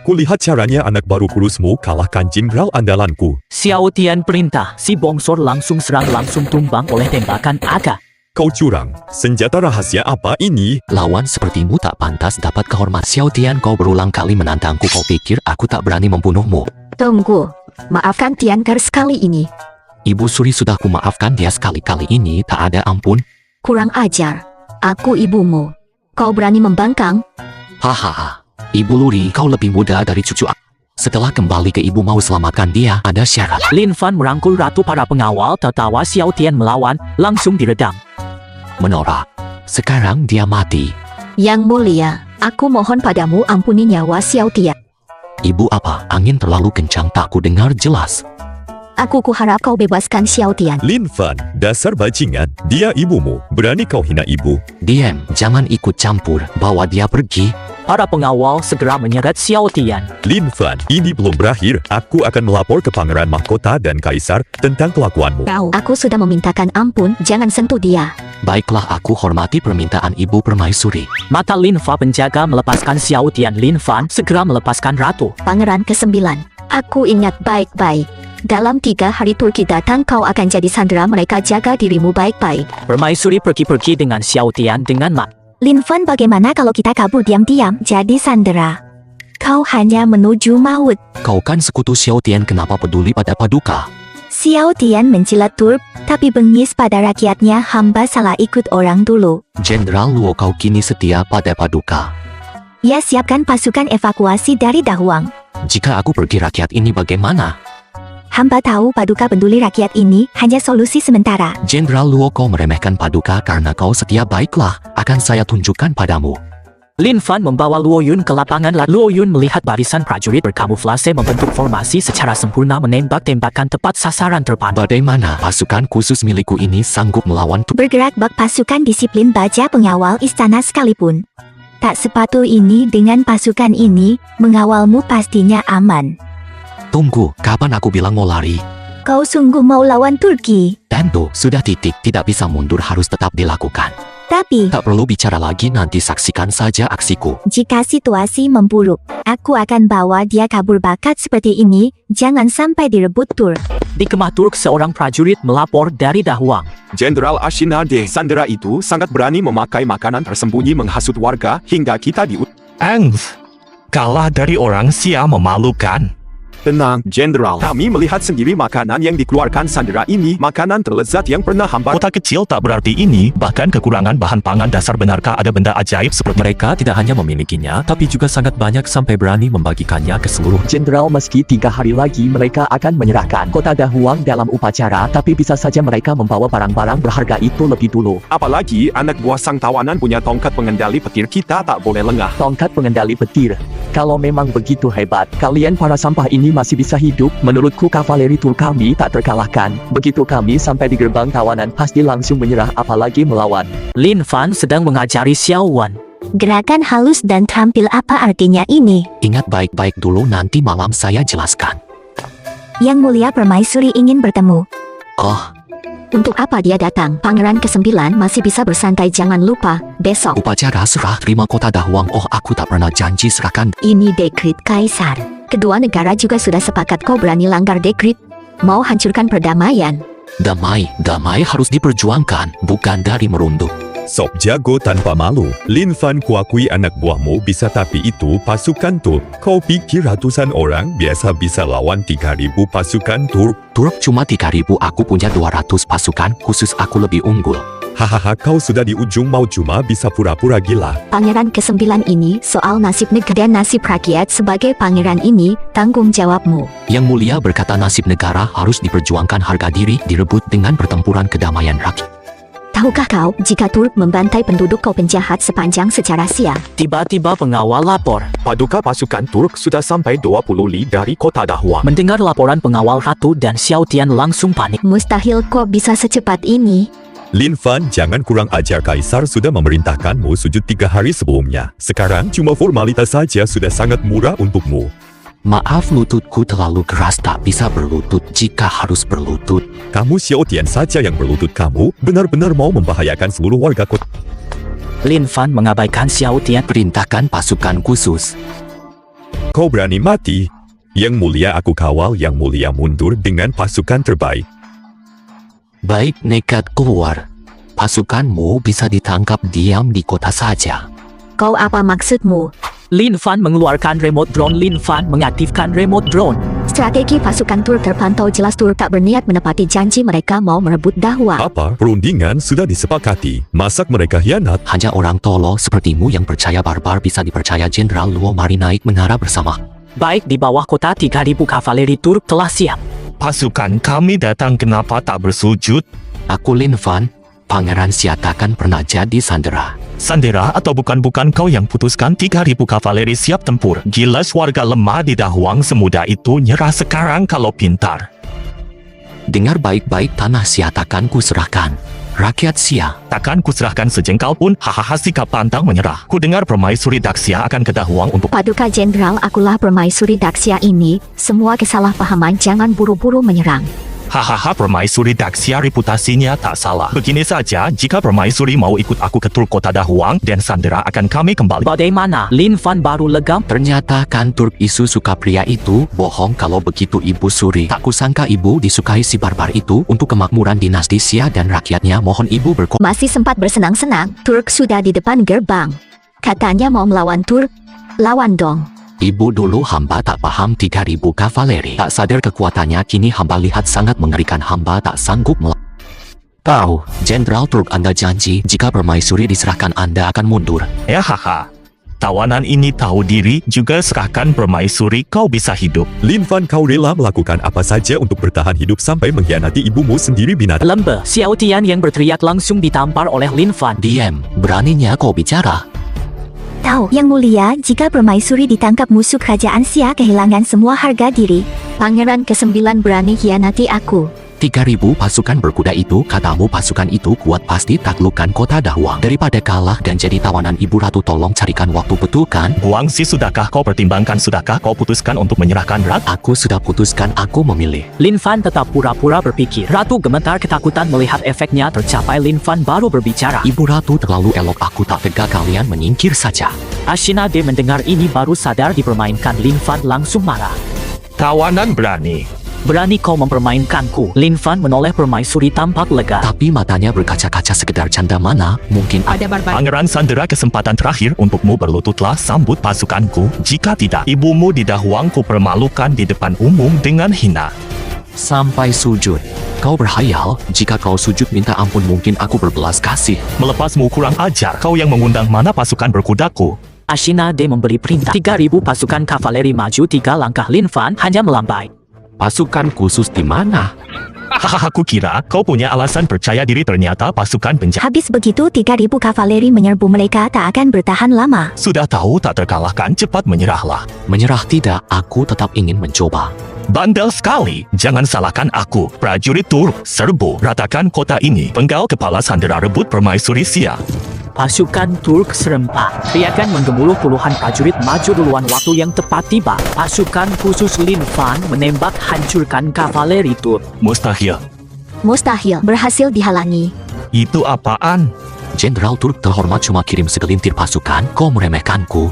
Kulihat caranya anak baru kurusmu kalahkan jenderal andalanku. Xiao Tian perintah. Si bongsor langsung serang, langsung tumbang oleh tembakan AK. Kau curang. Senjata rahasia apa ini? Lawan sepertimu tak pantas dapat kehormatan. Xiao Tian, kau berulang kali menantangku. Kau pikir aku tak berani membunuhmu? Tunggu, maafkan Tian sekali ini. Ibu Suri, sudah kumaafkan dia sekali-kali ini, tak ada ampun. Kurang ajar. Aku ibumu. Kau berani membangkang? Hahaha. Ibu Luri, kau lebih muda dari cucu aku. Setelah kembali ke ibu mau selamatkan dia, ada syarat. Lin Fan merangkul ratu para pengawal, tertawa. Xiao Tian melawan, langsung diredam. Menora. Sekarang dia mati. Yang mulia, aku mohon padamu ampuni nyawa Xiao Tian. Ibu apa? Angin terlalu kencang, tak ku dengar jelas. Aku kuharap kau bebaskan Xiao Tian. Lin Fan, dasar bajingan. Dia ibumu. Berani kau hina ibu? Diam, jangan ikut campur. Bawa dia pergi. Para pengawal segera menyeret Xiao Tian. Lin Fan, ini belum berakhir. Aku akan melapor ke Pangeran Mahkota dan Kaisar tentang kelakuanmu. Aku sudah memintakan ampun, jangan sentuh dia. Baiklah, aku hormati permintaan Ibu Permaisuri. Mata Lin Fan penjaga melepaskan Xiao Tian. Lin Fan segera melepaskan ratu. Pangeran ke-9, aku ingat baik-baik. Dalam 3 hari Turki datang, kau akan jadi sandera mereka. Jaga dirimu baik-baik. Permaisuri pergi-pergi dengan Xiao Tian dengan mak. Lin Fan, bagaimana kalau kita kabur diam-diam jadi sandera? Kau hanya menuju maut. Kau kan sekutu Xiao Tian, kenapa peduli pada Paduka? Xiao Tian menjilat turp, tapi bengis pada rakyatnya. Hamba salah ikut orang dulu. Jenderal Luo, kau kini setia pada Paduka. Ya, siapkan pasukan evakuasi dari Dahuang. Jika aku pergi, rakyat ini bagaimana? Hamba tahu Paduka peduli rakyat ini, hanya solusi sementara. Jenderal Luo, kau meremehkan Paduka karena kau setia. Baiklah, akan saya tunjukkan padamu. Lin Fan membawa Luo Yun ke lapangan. Luo Yun melihat barisan prajurit berkamuflase membentuk formasi secara sempurna, menembak tembakan tepat sasaran terpadu. Bagaimana pasukan khusus milikku ini sanggup melawan Bergerak bak pasukan disiplin baja pengawal istana sekalipun. Tak sepatu ini dengan pasukan ini, mengawalmu pastinya aman. Tunggu, kapan aku bilang mau lari? Kau sungguh mau lawan Turki? Tentu, sudah titik, tidak bisa mundur, harus tetap dilakukan. Tapi, tak perlu bicara lagi, nanti saksikan saja aksiku. Jika situasi memburuk, aku akan bawa dia kabur. Bakat seperti ini, jangan sampai direbut Turk. Di kemah Turk, seorang prajurit melapor dari Dahuang. Jenderal Ashinade, sandera itu sangat berani memakai makanan tersembunyi menghasut warga hingga kita kalah dari orang Xia memalukan. Tenang, Jenderal. Kami melihat sendiri makanan yang dikeluarkan sandera ini, makanan terlezat yang pernah hamba... Kota kecil tak berarti ini, bahkan kekurangan bahan pangan dasar. Benarkah ada benda ajaib seperti mereka tidak hanya memilikinya, tapi juga sangat banyak sampai berani membagikannya ke seluruh. Jenderal, meski 3 hari lagi mereka akan menyerahkan kota Dahuang dalam upacara, tapi bisa saja mereka membawa barang-barang berharga itu lebih dulu. Apalagi anak buah sang tawanan punya tongkat pengendali petir, kita tak boleh lengah. Tongkat pengendali petir. Kalau memang begitu hebat, kalian para sampah ini masih bisa hidup. Menurutku kavaleri Turk kami tak terkalahkan. Begitu kami sampai di gerbang tawanan, pasti langsung menyerah, apalagi melawan. Lin Fan sedang mengajari Xiao Wan. Gerakan halus dan terampil, apa artinya ini? Ingat baik-baik dulu, nanti malam saya jelaskan. Yang mulia Permaisuri ingin bertemu. Oh, untuk apa dia datang? Pangeran ke-9 masih bisa bersantai. Jangan lupa, besok upacara serah terima kota Dahuang. Oh, aku tak pernah janji serahkan. ini dekrit Kaisar. Kedua negara juga sudah sepakat. Kau berani langgar dekrit? Mau hancurkan perdamaian? Damai harus diperjuangkan, bukan dari merunduk. Sok jago tanpa malu. Lin Fan kuakui anak buahmu bisa, tapi itu pasukan Turk. Kau pikir ratusan orang biasa bisa lawan 3.000 pasukan Turk? Turk cuma 3.000, aku punya 200 pasukan, khusus aku lebih unggul. Hahaha, kau sudah di ujung, mau cuma bisa pura-pura gila. Pangeran ke-9 ini soal nasib negara dan nasib rakyat. Sebagai pangeran ini, tanggung jawabmu. Yang Mulia berkata nasib negara harus diperjuangkan, harga diri direbut dengan pertempuran kedamaian rakyat. Tahukah kau, jika Turk membantai penduduk, kau penjahat sepanjang sejarah siang. Tiba-tiba pengawal lapor. Paduka pasukan Turk sudah sampai 20 li dari kota Dahwang. Mendengar laporan pengawal Ratu dan Xiao Tian langsung panik. Mustahil kok bisa secepat ini. Lin Fan, jangan kurang ajar. Kaisar sudah memerintahkanmu sujud 3 hari sebelumnya. Sekarang cuma formalitas saja sudah sangat murah untukmu. Maaf, lututku terlalu keras, tak bisa berlutut jika harus berlutut. Kamu Xiao Tian saja yang berlutut. Kamu benar-benar mau membahayakan seluruh warga kota. Lin Fan mengabaikan Xiao Tian. Perintahkan pasukan khusus. Kau berani mati? Yang Mulia aku kawal, Yang Mulia mundur dengan pasukan terbaik. Baik, nekat keluar. Pasukanmu bisa ditangkap diam di kota saja. Kau apa maksudmu? Lin Fan mengeluarkan remote drone. Lin Fan mengaktifkan remote drone. Strategi pasukan Turk terpantau jelas. Turk tak berniat menepati janji mereka mau merebut Dahwang. Apa? Perundingan sudah disepakati. Masak mereka hianat? Hanya orang tolol sepertimu yang percaya barbar bisa dipercaya. Jenderal Luo mari naik menara bersama. Baik, di bawah kota 3.000 kavaleri Turk telah siap. Pasukan kami datang, kenapa tak bersujud? Aku Lin Fan, Pangeran Xia takkan pernah jadi sandera. Sandera atau bukan kau yang putuskan 3.000 kavaleri siap tempur. Gilas warga lemah di Dahwang semudah itu nyerah sekarang kalau pintar. Dengar baik-baik, tanah Xia takkan kuserahkan. Rakyat Xia takkan kuserahkan sejengkal pun. Hahaha, sikap pantang menyerah. Ku dengar permaisuri Daxia akan ke Dahwang untuk... Paduka Jenderal, akulah permaisuri Daxia ini. Semua kesalahpahaman, jangan buru-buru menyerang. Hahaha, permaisuri Daxia reputasinya tak salah. Begini saja, jika permaisuri mau ikut aku ke Turk kota Dahwang dan sandera akan kami kembali. Bagaimana? Lin Fan baru legam. Ternyata kan Turk isu suka pria itu bohong. Kalau begitu Ibu Suri, tak kusangka Ibu disukai si barbar itu. Untuk kemakmuran dinasti Xia dan rakyatnya, mohon Ibu Masih sempat bersenang-senang. Turk sudah di depan gerbang. Katanya mau melawan Turk. Lawan dong. Ibu dulu hamba tak paham 3.000 kavaleri. Tak sadar kekuatannya, kini hamba lihat sangat mengerikan. Hamba tak sanggup melawan. Tahu, Jenderal Turk, Anda janji jika permaisuri diserahkan Anda akan mundur. Ya haha. Tawanan ini tahu diri, juga serahkan permaisuri, kau bisa hidup. Lin Fan, kau rela melakukan apa saja untuk bertahan hidup sampai mengkhianati ibumu sendiri, binatang. Lembe, Xiao Tian yang berteriak langsung ditampar oleh Lin Fan. Diam, beraninya kau bicara. Tahu, Yang Mulia, jika permaisuri ditangkap musuh kerajaan Xia kehilangan semua harga diri. Pangeran ke-9 berani hianati aku. 3.000 pasukan berkuda itu, katamu pasukan itu kuat, pasti taklukkan kota Dahwang. Daripada kalah dan jadi tawanan Ibu Ratu, tolong carikan waktu, betul kan? Guangxi, sudahkah kau pertimbangkan, sudahkah kau putuskan untuk menyerahkan Rat? Aku sudah putuskan, aku memilih. Lin Fan tetap pura-pura berpikir. Ratu gemetar ketakutan melihat efeknya tercapai. Lin Fan baru berbicara. Ibu Ratu terlalu elok, aku tak tega, kalian menyingkir saja. Ashina De mendengar ini baru sadar dipermainkan. Lin Fan langsung marah. Tawanan berani. Berani kau mempermainkanku? Lin Fan menoleh permaisuri tampak lega. Tapi matanya berkaca-kaca, sekedar canda mana mungkin. Ada barbar. Pangeran Sandera, kesempatan terakhir untukmu, berlututlah sambut pasukanku. Jika tidak, ibumu di Dahwang ku permalukan di depan umum dengan hina. Sampai sujud. Kau berhayal, jika kau sujud minta ampun mungkin aku berbelas kasih. Melepasmu kurang ajar, kau yang mengundang mana pasukan berkudaku. Ashina De memberi perintah. 3.000 pasukan kavaleri maju 3 langkah. Lin Fan hanya melambai. Pasukan khusus di mana? Hahaha, aku kira kau punya alasan percaya diri, ternyata pasukan penjahat. Habis begitu 3.000 kavaleri menyerbu mereka tak akan bertahan lama. Sudah tahu tak terkalahkan, cepat menyerahlah. Menyerah tidak, aku tetap ingin mencoba. Bandel sekali, jangan salahkan aku. Prajurit Turk, serbu, ratakan kota ini. Penggal kepala Sandera rebut permaisuri Xia. Pasukan Turk serempak. Teriakan menggemuruh, puluhan prajurit maju duluan. Waktu yang tepat tiba. Pasukan khusus Lin Fan menembak hancurkan kavaleri Turk. Mustahil. Mustahil, berhasil dihalangi. Itu apaan? Jenderal Turk terhormat cuma kirim segelintir pasukan, kau meremehkanku.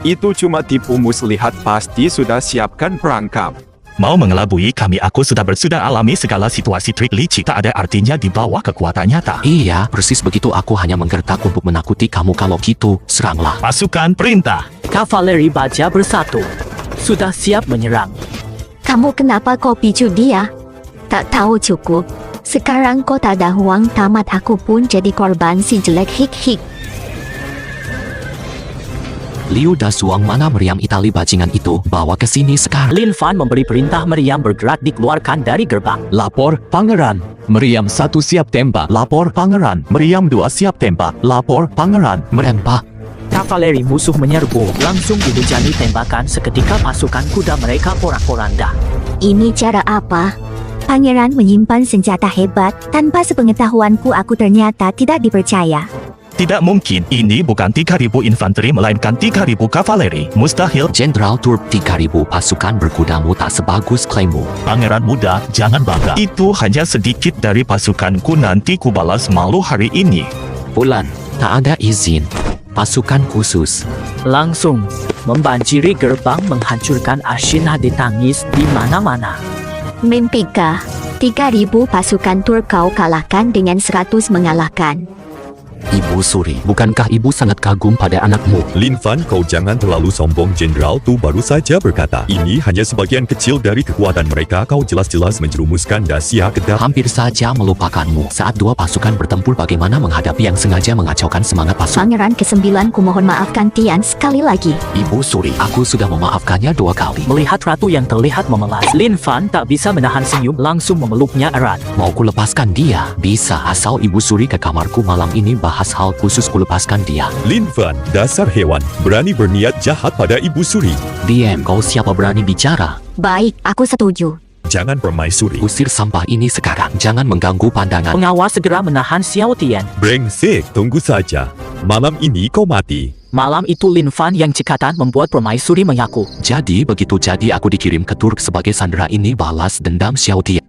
Itu cuma tipu, muslihat pasti sudah siapkan perangkap. Mau mengelabui kami, aku sudah alami segala situasi trik licik. Tak ada artinya di bawah kekuatan nyata. Iya, persis begitu. Aku hanya menggertak untuk menakuti kamu. Kalau gitu, seranglah. Pasukan perintah. Kavaleri baja bersatu. Sudah siap menyerang. Kamu kenapa kau picu dia? Tak tahu cukup. Sekarang kau tak ada uang tamat, aku pun jadi korban si jelek hik-hik. Liu Dasuang, mana meriam Itali bajingan itu? Bawa ke sini sekarang. Lin Fan memberi perintah meriam bergerak dikeluarkan dari gerbang. Lapor, Pangeran. Meriam 1 siap tembak. Lapor, Pangeran. Meriam 2 siap tembak. Lapor, Pangeran. Merempak. Kavaleri musuh menyerbu. Langsung dihujani tembakan seketika pasukan kuda mereka porak-poranda. Ini cara apa? Pangeran menyimpan senjata hebat. Tanpa sepengetahuanku, aku ternyata tidak dipercaya. Tidak mungkin, ini bukan 3.000 infanteri melainkan 3.000 kavaleri. Mustahil. Jenderal Turk, 3.000 pasukan berkudamu tak sebagus klaimmu. Pangeran muda, jangan bangga. Itu hanya sedikit dari pasukanku, nanti ku balas malu hari ini. Bulan, tak ada izin. Pasukan khusus. Langsung membanjiri gerbang, menghancurkan Ashina ditangis di mana-mana. Mimpikah? 3.000 pasukan Turk kau kalahkan dengan 100 mengalahkan. Ibu Suri, bukankah ibu sangat kagum pada anakmu? Lin Fan, kau jangan terlalu sombong. Jenderal Tu baru saja berkata, ini hanya sebagian kecil dari kekuatan mereka. Kau jelas-jelas menjerumuskan Dacia ke dalam. Hampir saja melupakanmu. Saat dua pasukan bertempur, bagaimana menghadapi yang sengaja mengacaukan semangat pasukan? Pangeran ke-9, ku mohon maafkan Tian sekali lagi. Ibu Suri, aku sudah memaafkannya 2 kali. Melihat ratu yang terlihat memelas, Lin Fan tak bisa menahan senyum, langsung memeluknya erat. Mau ku lepaskan dia? Bisa, asal Ibu Suri ke kamarku malam ini bahas hal khusus, ku lepaskan dia. Lin Fan, dasar hewan, berani berniat jahat pada Ibu Suri. Diam, kau siapa berani bicara? Baik, aku setuju. Jangan permaisuri. Usir sampah ini sekarang, jangan mengganggu pandangan. Pengawas segera menahan Xiao Tian. Brengsek, tunggu saja. Malam ini kau mati. Malam itu Lin Fan yang cekatan membuat permaisuri mengaku. Jadi begitu, jadi aku dikirim ke Turk sebagai sandera. Ini balas dendam Xiao Tian.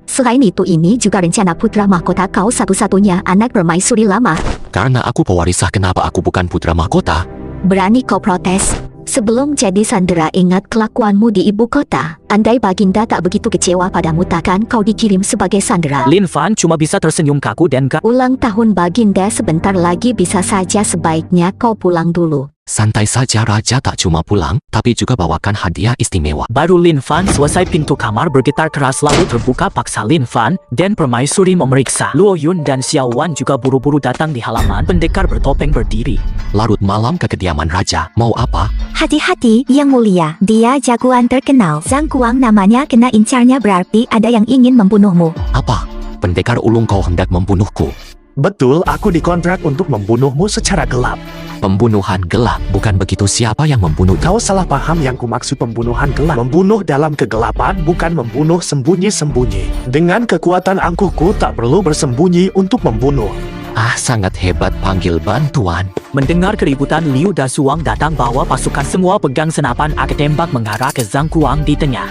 Selain itu, ini juga rencana putra mahkota kau satu-satunya anak permaisuri lama. Karena aku pewarisah, kenapa aku bukan putra mahkota? Berani kau protes? Sebelum jadi sandera, ingat kelakuanmu di ibu kota. Andai Baginda tak begitu kecewa padamu, takkan kau dikirim sebagai sandera. Lin Fan cuma bisa tersenyum kaku dan Ulang tahun Baginda sebentar lagi, bisa saja sebaiknya kau pulang dulu. Santai saja, Raja tak cuma pulang, tapi juga bawakan hadiah istimewa. Baru Lin Fan selesai, pintu kamar bergetar keras lalu terbuka paksa Lin Fan dan permaisuri memeriksa. Luo Yun dan Xiao Wan juga buru-buru datang di halaman. Pendekar bertopeng berdiri. Larut malam ke kediaman Raja, mau apa? Hati-hati, Yang Mulia. Dia jagoan terkenal. Zhang Kuang namanya, kena incarnya berarti ada yang ingin membunuhmu. Apa? Pendekar ulung, kau hendak membunuhku? Betul, aku dikontrak untuk membunuhmu secara gelap. Pembunuhan gelap, bukan begitu. Siapa yang membunuh? Kau salah paham, yang kumaksud pembunuhan gelap. Membunuh dalam kegelapan, bukan membunuh sembunyi-sembunyi. Dengan kekuatan angkuhku tak perlu bersembunyi untuk membunuh. Ah, sangat hebat, panggil bantuan. Mendengar keributan, Liu Dasuang datang bawa pasukan, semua pegang senapan, akan tembak mengarah ke Zhang Kuang di tengah.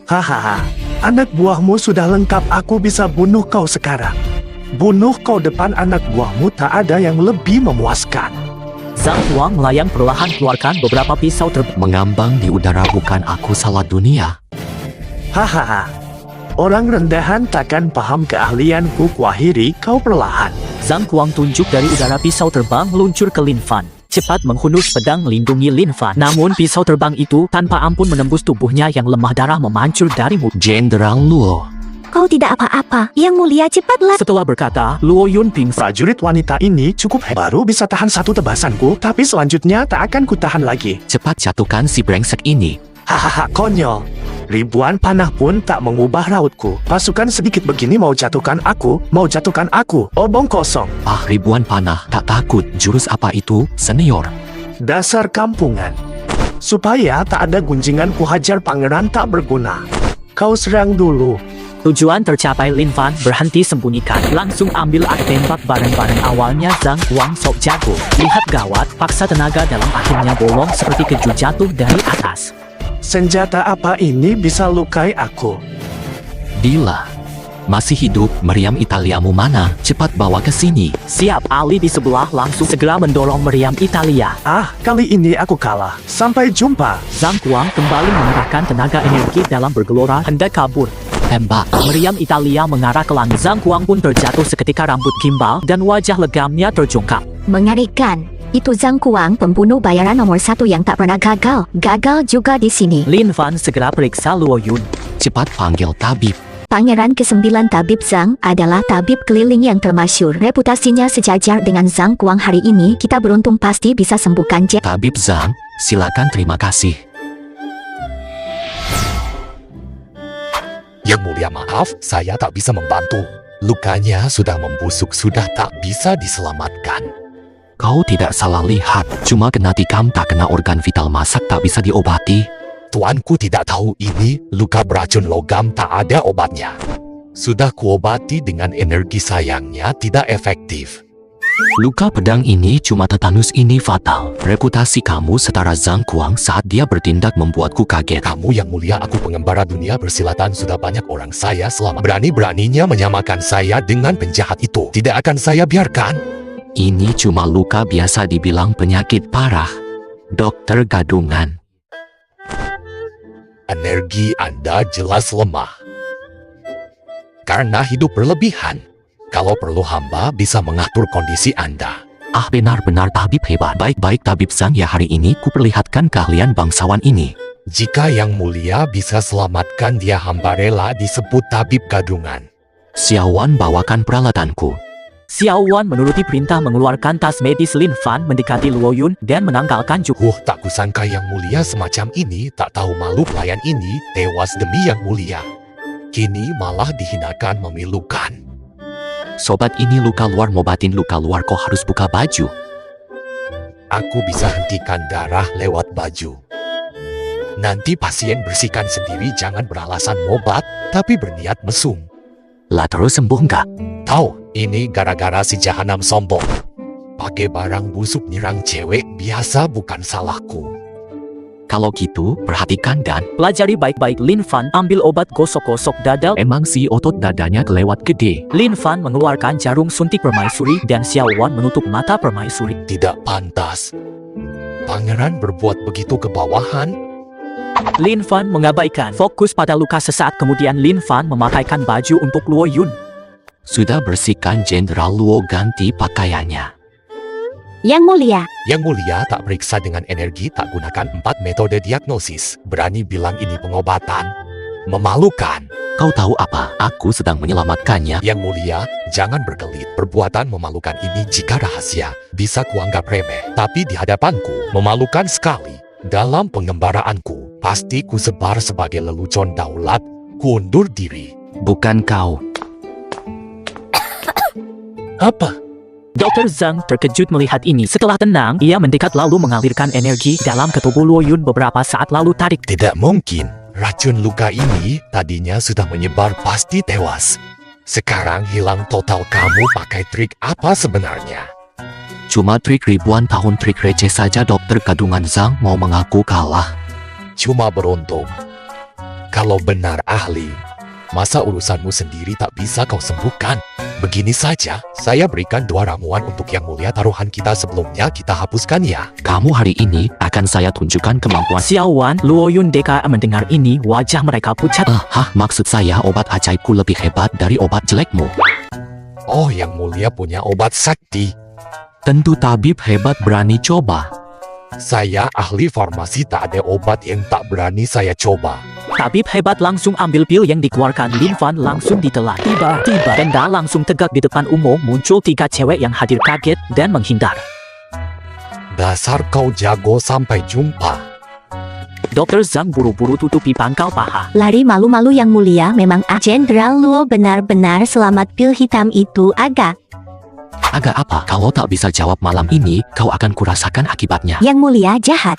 Hahaha, anak buahmu sudah lengkap, aku bisa bunuh kau sekarang. Bunuh kau depan anak buahmu, tak ada yang lebih memuaskan. Zhang Kuang melayang perlahan, keluarkan beberapa pisau terbang. Mengambang di udara, bukan aku salah dunia. Hahaha, orang rendahan takkan paham keahlianku, kuakhiri kau perlahan. Zhang Kuang tunjuk dari udara, pisau terbang meluncur ke Lin Fan. Cepat menghunus pedang melindungi Lin Fan. Namun pisau terbang itu tanpa ampun menembus tubuhnya yang lemah, darah memancur dari mulut. Jenderal Luo, Kau tidak apa-apa, Yang Mulia, cepatlah. Setelah berkata, Luo Yun pingsan. Prajurit wanita ini cukup hebat, baru bisa tahan satu tebasanku, tapi selanjutnya tak akan kutahan lagi. cepat jatuhkan si brengsek ini. Hahaha, konyol. Ribuan panah pun tak mengubah rautku. Pasukan sedikit begini mau jatuhkan aku, Obong kosong. Ah, ribuan panah, tak takut. Jurus apa itu, senior? Dasar kampungan. Supaya tak ada gunjingan, ku hajar pangeran tak berguna. Kau serang dulu. Tujuan tercapai, Lin Fan berhenti sembunyikan. Langsung ambil ak tembak bareng-bareng. Awalnya Zhang Kuang sok jago. Lihat gawat, paksa tenaga dalam, akhirnya bolong seperti keju jatuh dari atas. Senjata apa ini bisa lukai aku? Bila. Masih hidup, meriam Italiamu mana? Cepat bawa ke sini. Siap, Ali di sebelah langsung segera mendorong meriam Italia. Kali ini aku kalah. Sampai jumpa. Zhang Kuang kembali mengerahkan tenaga energi dalam bergelora hendak kabur. Tembak. Meriam Italia mengarah ke langit. Zhang Kuang pun terjatuh seketika rambut gimbal dan wajah legamnya terjungkap. Mengerikan. Itu Zhang Kuang, pembunuh bayaran nomor 1 yang tak pernah gagal. Gagal juga di sini. Lin Fan segera periksa Luo Yun. Cepat panggil tabib. Pangeran ke-9 Tabib Zhang adalah tabib keliling yang termasyur. Reputasinya sejajar dengan Zhang Kuang. Hari ini kita beruntung pasti bisa sembuhkan Tabib Zhang, silakan, terima kasih. Yang Mulia, maaf, saya tak bisa membantu. Lukanya sudah membusuk, sudah tak bisa diselamatkan. Kau tidak salah lihat, cuma kena tikam tak kena organ vital, masak tak bisa diobati. Tuanku tidak tahu ini luka beracun logam, tak ada obatnya. Sudah kuobati dengan energi, sayangnya tidak efektif. Luka pedang ini cuma tetanus, ini fatal. Reputasi kamu setara Zhang Kuang saat dia bertindak membuatku kaget. Kamu Yang Mulia, aku pengembara dunia persilatan, sudah banyak orang saya selamat. Berani-beraninya menyamakan saya dengan penjahat itu. Tidak akan saya biarkan. Ini cuma luka biasa, dibilang penyakit parah. Dokter gadungan. Energi Anda jelas lemah. Karena hidup berlebihan. Kalau perlu, hamba bisa mengatur kondisi Anda. Benar-benar tabib hebat. Baik-baik Tabib Zhang, ya hari ini kuperlihatkan keahlian bangsawan ini. Jika Yang Mulia bisa selamatkan dia, hamba rela disebut tabib gadungan. Xiaowan, bawakan peralatanku. Xiaowan menuruti perintah mengeluarkan tas medis. Lin Fan mendekati Luo Yun dan menanggalkan tak kusangka Yang Mulia semacam ini. Tak tahu malu pelayan ini tewas demi Yang Mulia. Kini malah dihinakan, memilukan. Sobat, ini luka luar, ngobatin luka luar kok harus buka baju. Aku bisa hentikan darah lewat baju. Nanti pasien bersihkan sendiri, jangan beralasan ngobat, tapi berniat mesum. Lah terus sembuh nggak? Tahu, ini gara-gara si jahanam sombong. Pakai barang busuk nyerang cewek, biasa bukan salahku. Kalau gitu, perhatikan dan pelajari baik-baik. Lin Fan ambil obat gosok-gosok dada. Emang si otot dadanya kelewat gede. Lin Fan mengeluarkan jarum suntik permaisuri dan Xiaowan menutup mata permaisuri. Tidak pantas. Pangeran berbuat begitu ke bawahan. Lin Fan mengabaikan fokus pada luka. Sesaat kemudian Lin Fan memakaikan baju untuk Luo Yun. Sudah bersihkan, Jenderal Luo ganti pakaiannya. Yang Mulia. Yang Mulia tak periksa dengan energi, tak gunakan 4 metode diagnosis. Berani bilang ini pengobatan. Memalukan. Kau tahu apa? Aku sedang menyelamatkannya. Yang Mulia, jangan berkelit. Perbuatan memalukan ini jika rahasia bisa kuanggap remeh. Tapi di hadapanku, memalukan sekali. Dalam pengembaraanku, pasti ku sebar sebagai lelucon daulat, ku undur diri. Bukan kau. Apa? Dr. Zhang terkejut melihat ini. Setelah tenang, ia mendekat lalu mengalirkan energi dalam ke tubuh Luo Yun. Beberapa saat lalu tarik. Tidak mungkin. Racun luka ini tadinya sudah menyebar, pasti tewas. Sekarang hilang total. Kamu pakai trik apa sebenarnya? Cuma trik ribuan tahun, trik receh saja. Dokter gadungan Zhang mau mengaku kalah. Cuma beruntung. Kalau benar ahli, masa urusanmu sendiri tak bisa kau sembuhkan? Begini saja, saya berikan 2 ramuan untuk Yang Mulia. Taruhan kita sebelumnya kita hapuskan ya. Kamu hari ini akan saya tunjukkan kemampuan. Xiaowan, Luo Yun Deka mendengar ini, wajah mereka pucat. Maksud saya obat ajaibku lebih hebat dari obat jelekmu. Oh, Yang Mulia punya obat sakti. Tentu tabib hebat, berani coba. Saya ahli farmasi, tak ada obat yang tak berani saya coba. Tabib hebat langsung ambil pil yang dikeluarkan Lin Fan, langsung ditelan. Tiba-tiba benda langsung tegak di depan umum. Muncul 3 cewek yang hadir kaget dan menghindar. Dasar kau jago, sampai jumpa. Dr. Zhang buru-buru tutupi pangkal paha. Lari malu-malu Yang Mulia, memang Jenderal Luo benar-benar selamat. Pil hitam itu agak apa? Kalau tak bisa jawab malam ini, kau akan kurasakan akibatnya. Yang Mulia jahat.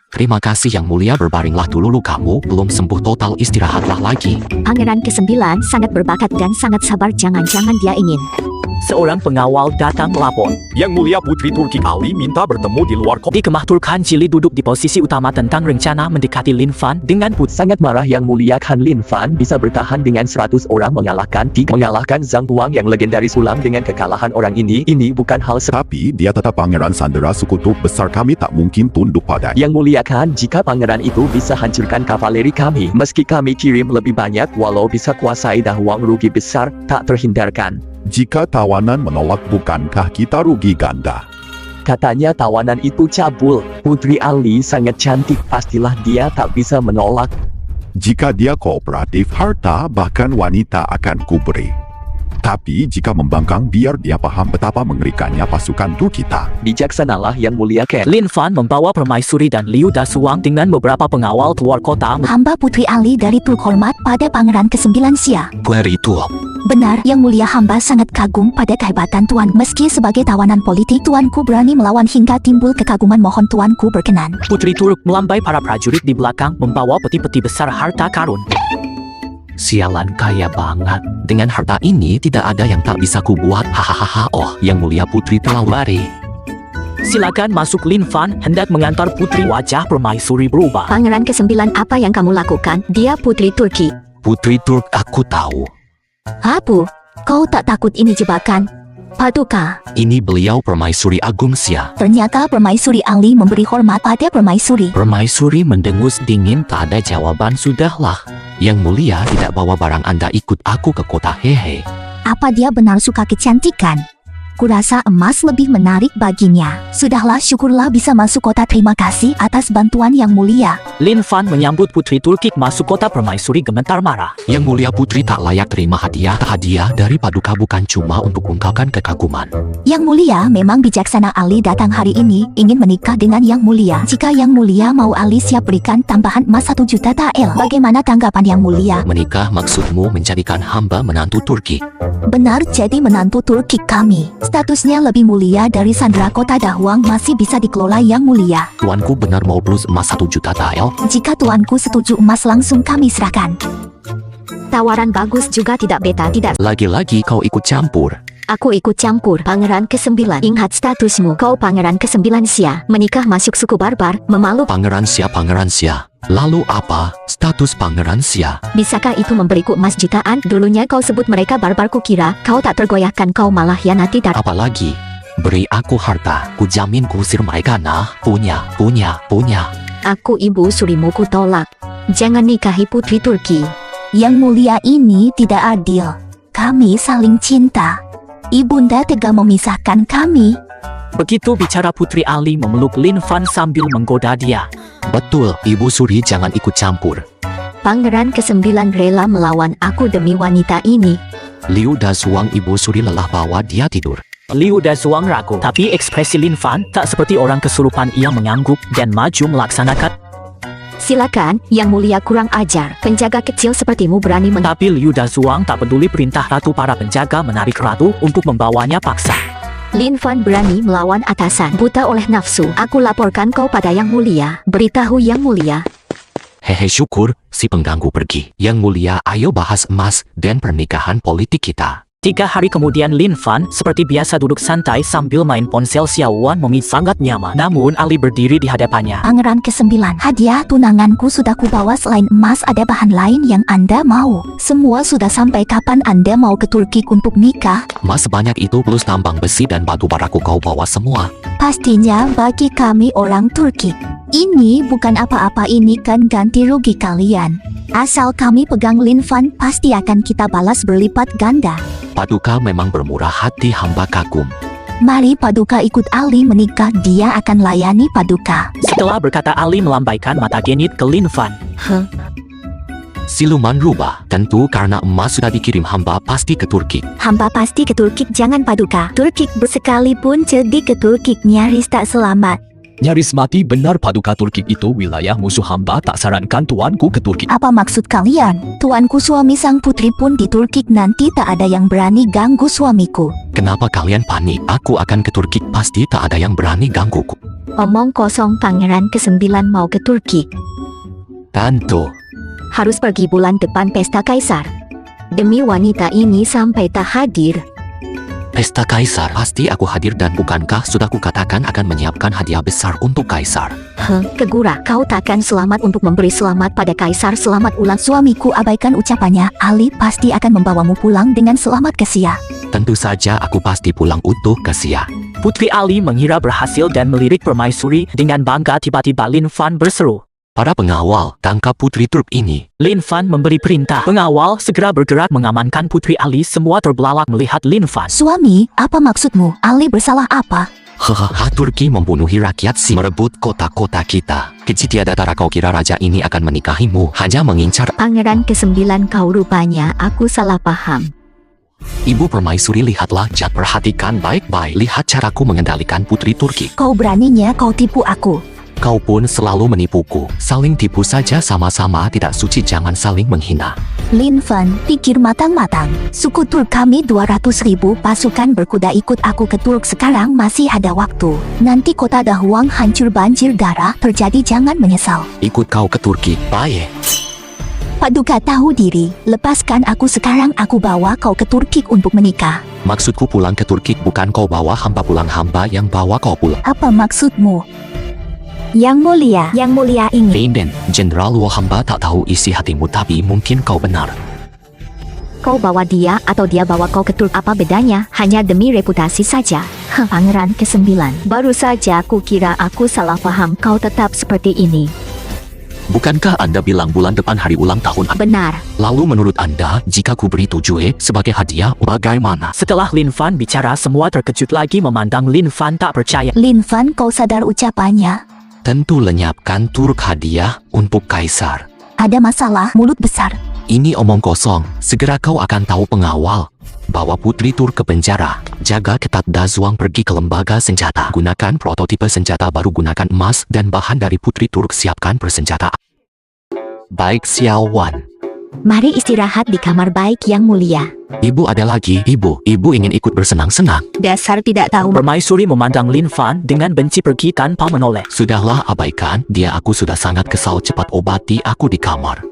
Terima kasih Yang Mulia, berbaringlah dulu, lukamu belum sembuh total, istirahatlah lagi. Pangeran ke-9 sangat berbakat dan sangat sabar. Jangan-jangan dia ingin Seorang pengawal datang melapor. Yang Mulia Putri Turki Ali minta bertemu di luar kota. Di kemah Turk Han Jili duduk di posisi utama tentang rencana mendekati Lin Fan dengan Sangat marah Yang Mulia Khan Lin Fan bisa bertahan dengan 100 orang mengalahkan Zhang Tuang yang legendaris ulang dengan kekalahan orang ini. Ini bukan hal Tapi dia tetap Pangeran Sandera suku Turk besar, kami tak mungkin tunduk pada. Yang Mulia Khan, jika pangeran itu bisa hancurkan kavaleri kami, meski kami kirim lebih banyak, walau bisa kuasai Dahuang, rugi besar tak terhindarkan. Jika tawanan menolak, bukankah kita rugi ganda? Katanya tawanan itu cabul. Putri Ali sangat cantik, pastilah dia tak bisa menolak. Jika dia kooperatif, harta bahkan wanita akan kuberi. Tapi jika membangkang, biar dia paham betapa mengerikannya pasukan Turk kita. Bijaksanalah Yang Mulia Ken. Lin Fan membawa permaisuri dan Liu Dasuang dengan beberapa pengawal keluar kota. Hamba Putri Ali dari Turk hormat pada Pangeran ke-9 Xia. Very itu. Benar, Yang Mulia, hamba sangat kagum pada kehebatan Tuan. Meski sebagai tawanan politik, Tuanku berani melawan hingga timbul kekaguman. Mohon Tuanku berkenan. Putri Turk melambai para prajurit di belakang membawa peti-peti besar harta karun. Sialan, kaya banget. Dengan harta ini tidak ada yang tak bisa kubuat. Hahaha. Oh, Yang Mulia Putri telah lari. Silakan masuk. Lin Fan hendak mengantar putri. Wajah permaisuri berubah. Pangeran ke-9, apa yang kamu lakukan? Dia Putri Turki. Putri Turk, aku tahu. Apu, kau tak takut ini jebakan? Paduka. Ini beliau permaisuri Agung Xia. Ternyata Permaisuri Ali memberi hormat pada Permaisuri. Permaisuri mendengus dingin, tak ada jawaban. Sudahlah. Yang Mulia, tidak bawa barang Anda ikut aku ke kota. Hehe. Apa dia benar suka kecantikan? Kurasa emas lebih menarik baginya. Sudahlah, syukurlah bisa masuk kota. Terima kasih atas bantuan Yang Mulia. Lin Fan menyambut Putri Turki masuk kota. Permaisuri gemetar marah. Yang Mulia Putri tak layak terima hadiah. Hadiah dari Paduka bukan cuma untuk ungkapkan kekaguman. Yang Mulia, memang bijaksana. Ali datang hari ini ingin menikah dengan Yang Mulia. Jika Yang Mulia mau, Ali siap berikan tambahan emas 1 juta tael. Bagaimana tanggapan Yang Mulia? Menikah maksudmu menjadikan hamba menantu Turki? Benar, jadi menantu Turki kami. Statusnya lebih mulia dari Sandera Kota Dahuang, masih bisa dikelola Yang Mulia. Tuanku benar mau plus emas 1 juta tael? Jika tuanku setuju, emas langsung kami serahkan. Tawaran bagus juga tidak beta, tidak. Lagi-lagi kau ikut campur. Aku ikut campur. Pangeran ke-9, ingat statusmu. Kau Pangeran ke-9 Xia. Menikah masuk suku barbar, memalukan. Pangeran Xia. Lalu apa status Pangeran Xia? Bisakah itu memberiku emas jutaan? Dulunya kau sebut mereka barbar, kukira kau tak tergoyahkan, kau malah hianati dar. Apalagi beri aku harta, ku jamin kusir mereka. Nah, punya. Aku ibu surimu, ku tolak. Jangan nikahi Putri Turki. Yang Mulia, ini tidak adil. Kami saling cinta. Ibunda tega memisahkan kami. Begitu bicara, Putri Ali memeluk Lin Fan sambil menggoda dia. Betul, Ibu Suri, jangan ikut campur. Pangeran ke-9 rela melawan aku demi wanita ini. Liu Dasuang, Ibu Suri lelah, bawa dia tidur. Liu Dasuang ragu, tapi ekspresi Lin Fan tak seperti orang kesurupan. Ia mengangguk dan maju melaksanakan. Silakan, Yang Mulia, kurang ajar. Penjaga kecil sepertimu berani Tapi Liu Dasuang tak peduli perintah ratu. Para penjaga menarik ratu untuk membawanya paksa. Lin Fan berani melawan atasan, buta oleh nafsu. Aku laporkan kau pada Yang Mulia. Beritahu Yang Mulia. Hehe, syukur si pengganggu pergi. Yang Mulia, ayo bahas emas dan pernikahan politik kita. 3 hari kemudian, Lin Fan seperti biasa duduk santai sambil main ponsel. Xiao Wan Memi sangat nyaman. Namun Ali berdiri di hadapannya. Pangeran ke-9, hadiah tunanganku sudah kubawa. Selain emas, ada bahan lain yang Anda mau? Semua sudah sampai. Kapan Anda mau ke Turki untuk nikah? Emas sebanyak itu plus tambang besi dan batu baraku kau bawa semua. Pastinya bagi kami orang Turki ini bukan apa-apa. Ini kan ganti rugi kalian. Asal kami pegang Lin Fan, pasti akan kita balas berlipat ganda. Paduka memang bermurah hati, hamba kagum. Mari Paduka ikut Ali menikah, dia akan layani Paduka. Setelah berkata, Ali melambaikan mata genit ke Lin Fan. Siluman rubah, tentu karena emas sudah dikirim, hamba pasti ke Turki. Hamba pasti ke Turki, jangan Paduka. Turki sekalipun jadi ke Turki nyaris tak selamat. Nyaris mati, benar Paduka. Turki itu wilayah musuh, hamba tak sarankan tuanku ke Turki. Apa maksud kalian? Tuanku suami sang putri pun di Turki, nanti tak ada yang berani ganggu suamiku. Kenapa kalian panik? Aku akan ke Turki, pasti tak ada yang berani gangguku. Omong kosong, Pangeran ke-9 mau ke Turki. Tentu. Harus pergi bulan depan pesta kaisar. Demi wanita ini sampai tak hadir. Pesta Kaisar, pasti aku hadir dan bukankah sudah kukatakan akan menyiapkan hadiah besar untuk Kaisar? Kegura, kau takkan selamat untuk memberi selamat pada Kaisar. Selamat ulang. Suamiku abaikan ucapannya. Ali pasti akan membawamu pulang dengan selamat ke Sia. Tentu saja aku pasti pulang utuh ke Sia. Putri Ali mengira berhasil dan melirik permaisuri dengan bangga. Tiba-tiba Lin Fan berseru. Para pengawal, tangkap Putri Turk ini. Lin Fan memberi perintah. Pengawal segera bergerak mengamankan Putri Ali. Semua terbelalak melihat Lin Fan. Suami, apa maksudmu? Ali bersalah apa? Hahaha, Turki membunuhi rakyat si merebut kota-kota kita. Kecil tiada tara kau kira raja ini akan menikahimu, hanya mengincar. Pangeran ke-9 kau rupanya, aku salah paham. Ibu permaisuri, lihatlah, Jat, perhatikan baik-baik. Lihat caraku mengendalikan Putri Turki. Kau beraninya kau tipu aku. Kau pun selalu menipuku. Saling tipu saja sama-sama tidak suci, jangan saling menghina. Lin Fan, pikir matang-matang. Suku Turk kami 200.000 pasukan berkuda ikut aku ke Turk. Sekarang masih ada waktu. Nanti kota Dahuang hancur banjir darah terjadi, jangan menyesal. Ikut kau ke Turki, baik. Paduka tahu diri, lepaskan aku sekarang, aku bawa kau ke Turki untuk menikah. Maksudku pulang ke Turki, bukan kau bawa hamba pulang, hamba yang bawa kau pulang. Apa maksudmu? Yang mulia ingin. Raiden, Jenderal Luo, hamba tak tahu isi hatimu, tapi mungkin kau benar. Kau bawa dia atau dia bawa kau ke Turk, apa bedanya? Hanya demi reputasi saja. Pangeran ke-9. Baru saja aku kira aku salah paham, kau tetap seperti ini. Bukankah Anda bilang bulan depan hari ulang tahun? Benar. Lalu menurut Anda, jika ku beri 7 sebagai hadiah, bagaimana? Setelah Lin Fan bicara, semua terkejut lagi memandang Lin Fan tak percaya. Lin Fan, kau sadar ucapannya? Tentu lenyapkan Turk hadiah untuk Kaisar. Ada masalah, mulut besar. Ini omong kosong, segera kau akan tahu. Pengawal, bawa Putri Turk ke penjara. Jaga ketat Dazuang pergi ke lembaga senjata. Gunakan prototipe senjata baru, gunakan emas dan bahan dari Putri Turk, siapkan persenjataan. Baik, Xiao Wan. Mari istirahat di kamar baik, Yang Mulia. Ibu ada lagi, ibu ingin ikut bersenang-senang. Dasar tidak tahu. Permaisuri memandang Lin Fan dengan benci, pergi tanpa menoleh. Sudahlah, abaikan dia, aku sudah sangat kesal, cepat obati aku di kamar.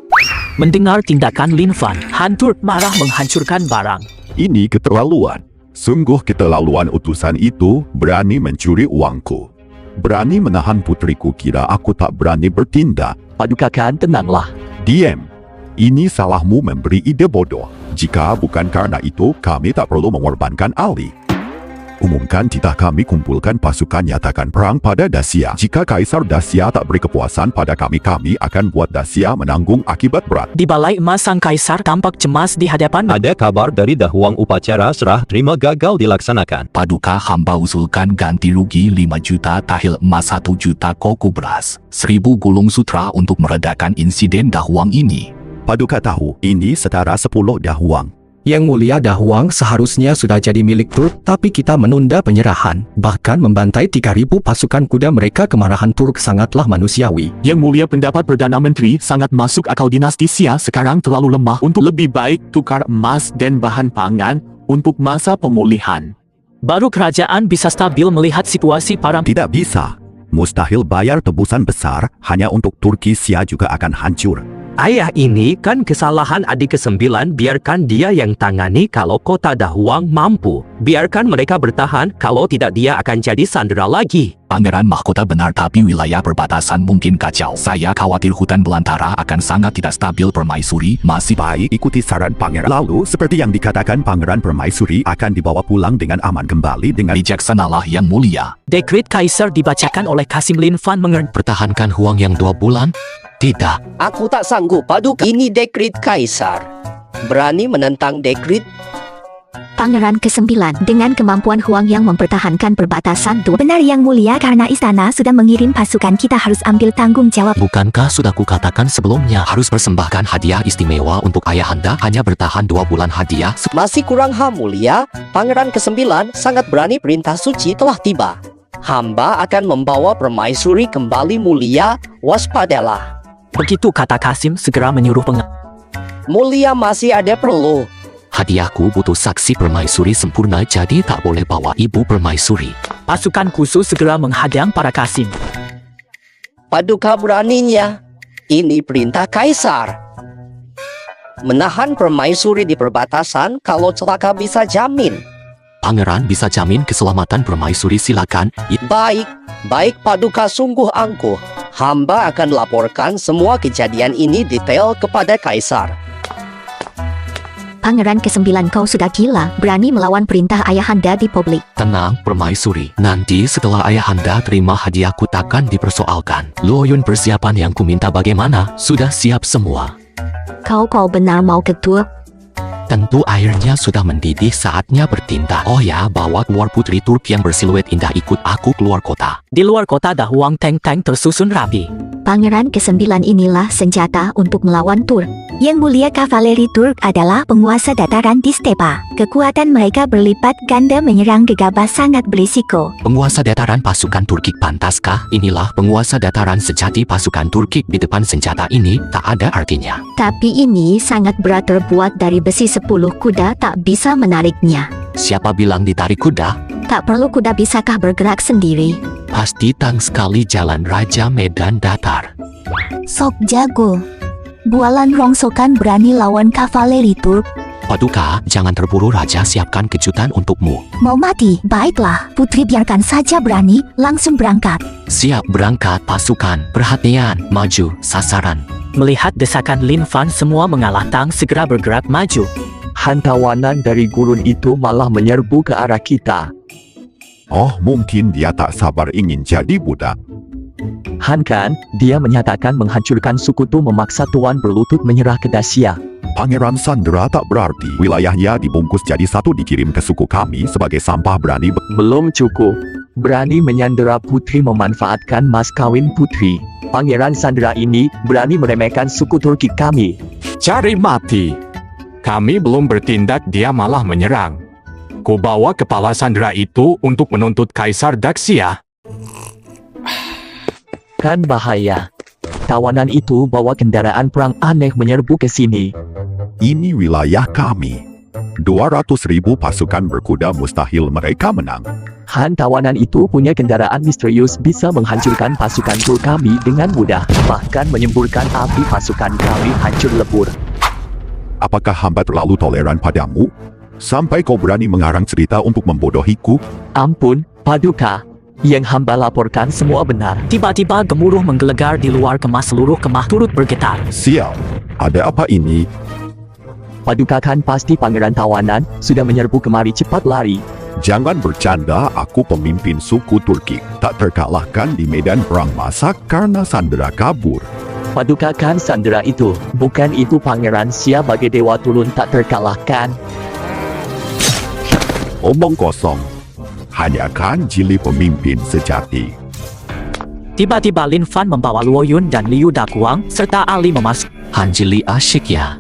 Mendengar tindakan Lin Fan, Han Turk marah menghancurkan barang. Ini keterlaluan. Sungguh keterlaluan, utusan itu berani mencuri uangku. Berani menahan putriku, kira aku tak berani bertindak. Paduka Khan, tenanglah. Diam. Ini salahmu memberi ide bodoh. Jika bukan karena itu, kami tak perlu mengorbankan Ali. Umumkan titah kami, kumpulkan pasukan, nyatakan perang pada Dacia. Jika Kaisar Dacia tak beri kepuasan pada kami, kami akan buat Dacia menanggung akibat berat. Di balai emas, sang Kaisar tampak cemas di hadapan. Ada kabar dari Dahuang, upacara serah terima gagal dilaksanakan. Paduka, hamba usulkan ganti rugi 5 juta tahil emas, 1 juta koku beras, 1000 gulung sutra untuk meredakan insiden Dahuang ini. Paduka tahu, ini setara 10 Dahuang. Yang Mulia, Dahuang seharusnya sudah jadi milik Turk, tapi kita menunda penyerahan. Bahkan membantai 3.000 pasukan kuda mereka. Kemarahan Turk sangatlah manusiawi. Yang Mulia, pendapat Perdana Menteri sangat masuk akal. Dinasti Xia sekarang terlalu lemah untuk lebih baik tukar emas dan bahan pangan untuk masa pemulihan. Baru kerajaan bisa stabil melihat situasi para. Tidak bisa. Mustahil bayar tebusan besar hanya untuk Turki. Xia juga akan hancur. Ayah, ini kan kesalahan adik ke-9, biarkan dia yang tangani. Kalau kota Dahuang mampu, biarkan mereka bertahan, kalau tidak dia akan jadi sandera lagi. Pangeran mahkota benar, tapi wilayah perbatasan mungkin kacau. Saya khawatir hutan belantara akan sangat tidak stabil. Permaisuri masih baik, ikuti saran pangeran. Lalu, seperti yang dikatakan Pangeran, Permaisuri akan dibawa pulang dengan aman kembali dengan bijaksanalah, Yang Mulia. Dekret Kaisar dibacakan oleh Kasim. Lin Fan pertahankan Huang yang 2 bulan? Tidak. Aku tak sanggup, Paduka. Ini dekret Kaisar. Berani menentang dekret? Pangeran ke-9, dengan kemampuan Huang yang mempertahankan perbatasan tuh. Benar, Yang Mulia, karena istana sudah mengirim pasukan, kita harus ambil tanggung jawab. Bukankah sudah kukatakan sebelumnya, harus persembahkan hadiah istimewa untuk ayahanda, hanya bertahan 2 bulan hadiah? Masih kurang, Yang Mulia. Pangeran ke-9 sangat berani, perintah suci telah tiba. Hamba akan membawa permaisuri kembali, Mulia, waspadalah. Begitu kata Kasim, segera menyuruh Mulia, masih ada perlu. Hadiahku butuh saksi permaisuri sempurna, jadi tak boleh bawa ibu permaisuri. Pasukan khusus segera menghadang para Kasim. Paduka beraninya. Ini perintah Kaisar. Menahan permaisuri di perbatasan, kalau celaka bisa jamin. Pangeran bisa jamin keselamatan permaisuri, silakan. Baik Paduka sungguh angkuh. Hamba akan laporkan semua kejadian ini detail kepada Kaisar. Pangeran ke-9, kau sudah gila, berani melawan perintah ayahanda di publik. Tenang, permaisuri. Nanti setelah ayahanda terima hadiahku takkan dipersoalkan. Luoyun, persiapan yang kuminta bagaimana? Sudah siap semua. Kau benar mau ketua? Tentu airnya sudah mendidih, saatnya bertindak. Oh ya, bawa keluar putri Turk yang bersiluet indah, ikut aku keluar kota. Di luar kota Dahuang tank-tank tersusun rapi. Pangeran ke-9 inilah senjata untuk melawan Turk. Yang mulia kavaleri Turk adalah penguasa dataran di stepa. Kekuatan mereka berlipat ganda, menyerang gegabah sangat berisiko. Penguasa dataran pasukan Turkik pantaskah? Inilah penguasa dataran sejati pasukan Turkik. Di depan senjata ini tak ada artinya. Tapi ini sangat berat, terbuat dari besi, 10 kuda tak bisa menariknya. Siapa bilang ditarik kuda? Tak perlu kuda, bisakah bergerak sendiri? Pasti tang sekali jalan raja medan datar. Sok jago. Bualan rongsokan berani lawan kavaleri Turk. Paduka, jangan terburu raja, siapkan kejutan untukmu. Mau mati? Baiklah, putri biarkan saja berani, langsung berangkat. Siap berangkat pasukan. Perhatian, maju, sasaran. Melihat desakan Lin Fan, semua mengalah, tang segera bergerak maju. Hantawanan dari gurun itu malah menyerbu ke arah kita. Oh, mungkin dia tak sabar ingin jadi budak. Han kan, dia menyatakan menghancurkan sekutu, memaksa tuan berlutut menyerah ke Dacia. Pangeran Sandera tak berarti wilayahnya dibungkus jadi satu dikirim ke suku kami sebagai sampah. Berani belum cukup. Berani menyandera putri, memanfaatkan mas kawin putri. Pangeran Sandera ini berani meremehkan suku Turki kami. Cari mati. Kami belum bertindak, dia malah menyerang. Ku bawa kepala Sandera itu untuk menuntut Kaisar Dacia. Kan bahaya. Tawanan itu bawa kendaraan perang aneh menyerbu ke sini. Ini wilayah kami. 200.000 pasukan berkuda, mustahil mereka menang. Han, tawanan itu punya kendaraan misterius, bisa menghancurkan pasukan Turk kami dengan mudah. Bahkan menyemburkan api pasukan kami hancur lebur. Apakah hamba terlalu toleran padamu? Sampai kau berani mengarang cerita untuk membodohiku? Ampun, Paduka. Yang hamba laporkan semua benar. Tiba-tiba gemuruh menggelegar di luar kemah, seluruh kemah turut bergetar. Sial, ada apa ini? Paduka, kan pasti pangeran tawanan sudah menyerbu kemari, cepat lari. Jangan bercanda, aku pemimpin suku Turki. Tak terkalahkan di medan perang, masak karena Sandera kabur. Paduka, kan Sandera itu, bukan itu pangeran Sia sebagai dewa turun tak terkalahkan. Omong kosong. Hanya kan Jili pemimpin sejati. Tiba-tiba Lin Fan membawa Luoyun dan Liu Dakuang serta Ali memasuk. Han Jili asyik ya.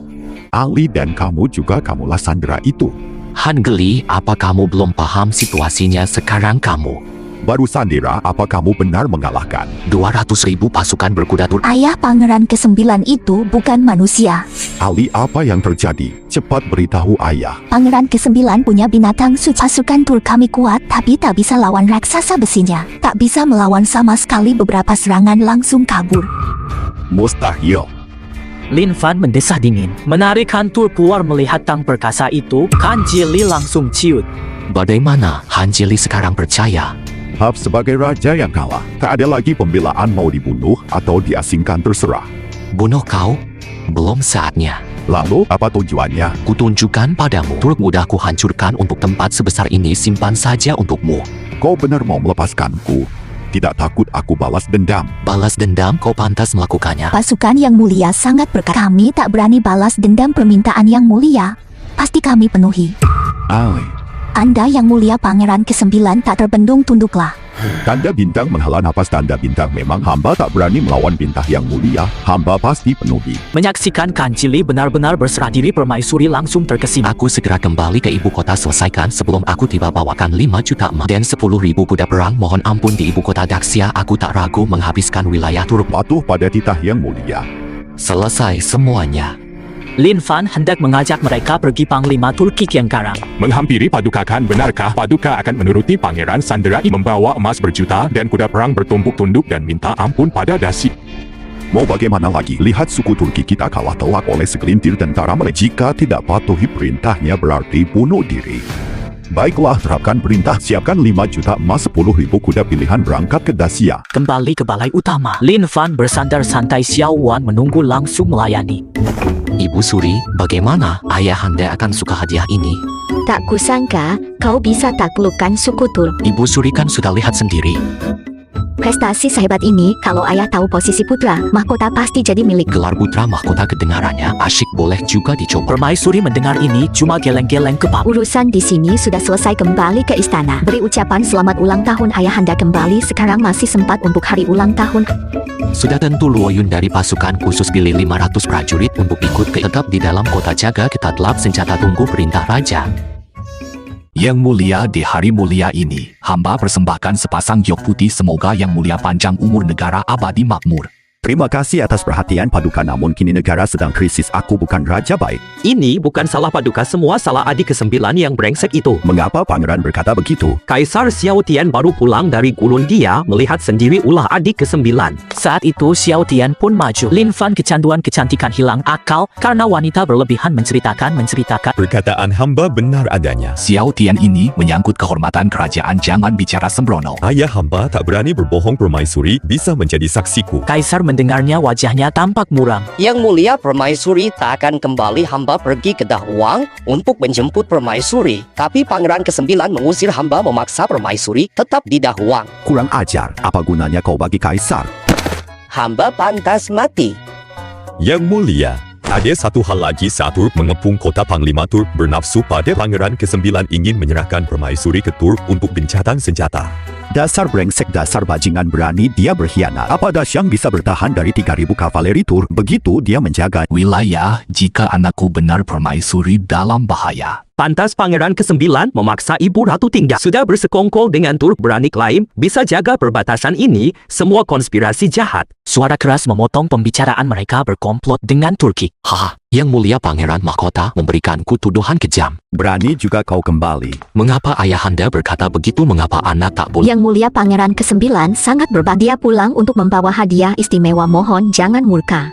Ali dan kamu juga, kamulah Sandera itu. Han geli, apa kamu belum paham situasinya sekarang kamu? Baru Sandera, apa kamu benar mengalahkan 200.000 pasukan berkuda Turk? Ayah pangeran ke-9 itu bukan manusia. Ali, apa yang terjadi? Cepat beritahu ayah. Pangeran ke-9 punya binatang suci. Pasukan Turk kami kuat, tapi tak bisa lawan raksasa besinya. Tak bisa melawan sama sekali, beberapa serangan langsung kabur. Mustahil. Lin Fan mendesah dingin. Menarik Han Turk keluar melihat tang perkasa itu. Han Jili langsung ciut. Bagaimana Han Jili sekarang percaya? Hab sebagai raja yang kalah, tak ada lagi pembelaan, mau dibunuh atau diasingkan terserah. Bunuh kau? Belum saatnya. Lalu apa tujuannya? Kutunjukkan padamu. Turk mudah ku hancurkan, untuk tempat sebesar ini simpan saja untukmu. Kau benar mau melepaskanku? Tidak takut aku balas dendam? Balas dendam? Kau pantas melakukannya. Pasukan yang mulia sangat berkata, kami tak berani balas dendam permintaan yang mulia. Pasti kami penuhi. Ali. Anda yang mulia pangeran ke-9 tak terbendung, tunduklah. Tanda bintang menghela napas. Tanda bintang, memang hamba tak berani melawan bintang yang mulia. Hamba pasti penuhi. Menyaksikan Kan Jili benar-benar berserah diri, permaisuri langsung terkesima. Aku segera kembali ke ibu kota, selesaikan sebelum aku tiba, bawakan 5 juta emas dan 10.000 kuda perang. Mohon ampun, di ibu kota Dacia aku tak ragu menghabiskan wilayah Turk. Patuh pada titah yang mulia. Selesai semuanya. Lin Fan hendak mengajak mereka pergi Panglima Turkik yang garang. Menghampiri Paduka Kan, benarkah Paduka akan menuruti Pangeran Sandera membawa emas berjuta dan kuda perang bertumpuk tunduk dan minta ampun pada Dacia? Mau bagaimana lagi? Lihat suku Turki kita kalah telak oleh segelintir tentara mereka. Jika tidak patuhi perintahnya berarti bunuh diri. Baiklah, terapkan perintah, siapkan 5 juta emas 10.000 kuda pilihan berangkat ke Dacia. Kembali ke balai utama. Lin Fan bersandar santai, Xiao Wan menunggu langsung melayani. Ibu Suri, bagaimana ayahanda akan suka hadiah ini? Tak kusangka, kau bisa taklukkan suku Turk. Ibu Suri kan sudah lihat sendiri. Prestasi sehebat ini, kalau ayah tahu posisi putra, mahkota pasti jadi milik. Gelar putra mahkota kedengarannya asyik, boleh juga dicoba. Permaisuri mendengar ini cuma geleng-geleng kepala. Urusan di sini sudah selesai, kembali ke istana. Beri ucapan selamat ulang tahun ayahanda kembali, sekarang masih sempat untuk hari ulang tahun. Sudah tentu Luo Yun dari pasukan khusus pilih 500 prajurit untuk ikut tetap di dalam kota, jaga ketat, lap senjata, tunggu perintah raja. Yang mulia, di hari mulia ini, hamba persembahkan sepasang giok putih, semoga yang mulia panjang umur, negara abadi makmur. Terima kasih atas perhatian Paduka, namun kini negara sedang krisis, aku bukan raja baik. Ini bukan salah Paduka, semua salah adik ke-9 yang brengsek itu. Mengapa pangeran berkata begitu? Kaisar Xiao Tian baru pulang dari gurun, dia melihat sendiri ulah adik ke-9. Saat itu Xiao Tian pun maju. Lin Fan kecanduan kecantikan hilang akal karena wanita berlebihan menceritakan. Perkataan hamba benar adanya. Xiao Tian ini menyangkut kehormatan kerajaan, jangan bicara sembrono. Ayah hamba tak berani berbohong, Permaisuri bisa menjadi saksiku. Kaisar mendengarnya, wajahnya tampak muram. Yang mulia, Permaisuri tak akan kembali, hamba pergi ke Dahuang untuk menjemput Permaisuri. Tapi pangeran ke-9 mengusir hamba, memaksa Permaisuri tetap di Dahuang. Kurang ajar, apa gunanya kau bagi kaisar? Hamba pantas mati. Yang mulia, ada satu hal lagi, saat Turk mengepung kota, Panglima Turk bernafsu pada pangeran ke-9 ingin menyerahkan Permaisuri ke Turk untuk gencatan senjata. Dasar brengsek, dasar bajingan, berani dia berkhianat. Apa Dasyang bisa bertahan dari 3.000 kavaleri Turk? Begitu dia menjaga wilayah, jika anakku benar Permaisuri dalam bahaya. Pantas pangeran ke-9 memaksa ibu ratu tinggal. Sudah bersekongkol dengan Turk, berani klaim bisa jaga perbatasan ini, semua konspirasi jahat. Suara keras memotong pembicaraan mereka, berkomplot dengan Turki. Haha, yang mulia pangeran mahkota memberikanku tuduhan kejam. Berani juga kau kembali. Mengapa ayahanda berkata begitu? Mengapa anak tak boleh? Yang mulia pangeran ke-9 sangat berbakti, dia pulang untuk membawa hadiah istimewa, mohon jangan murka.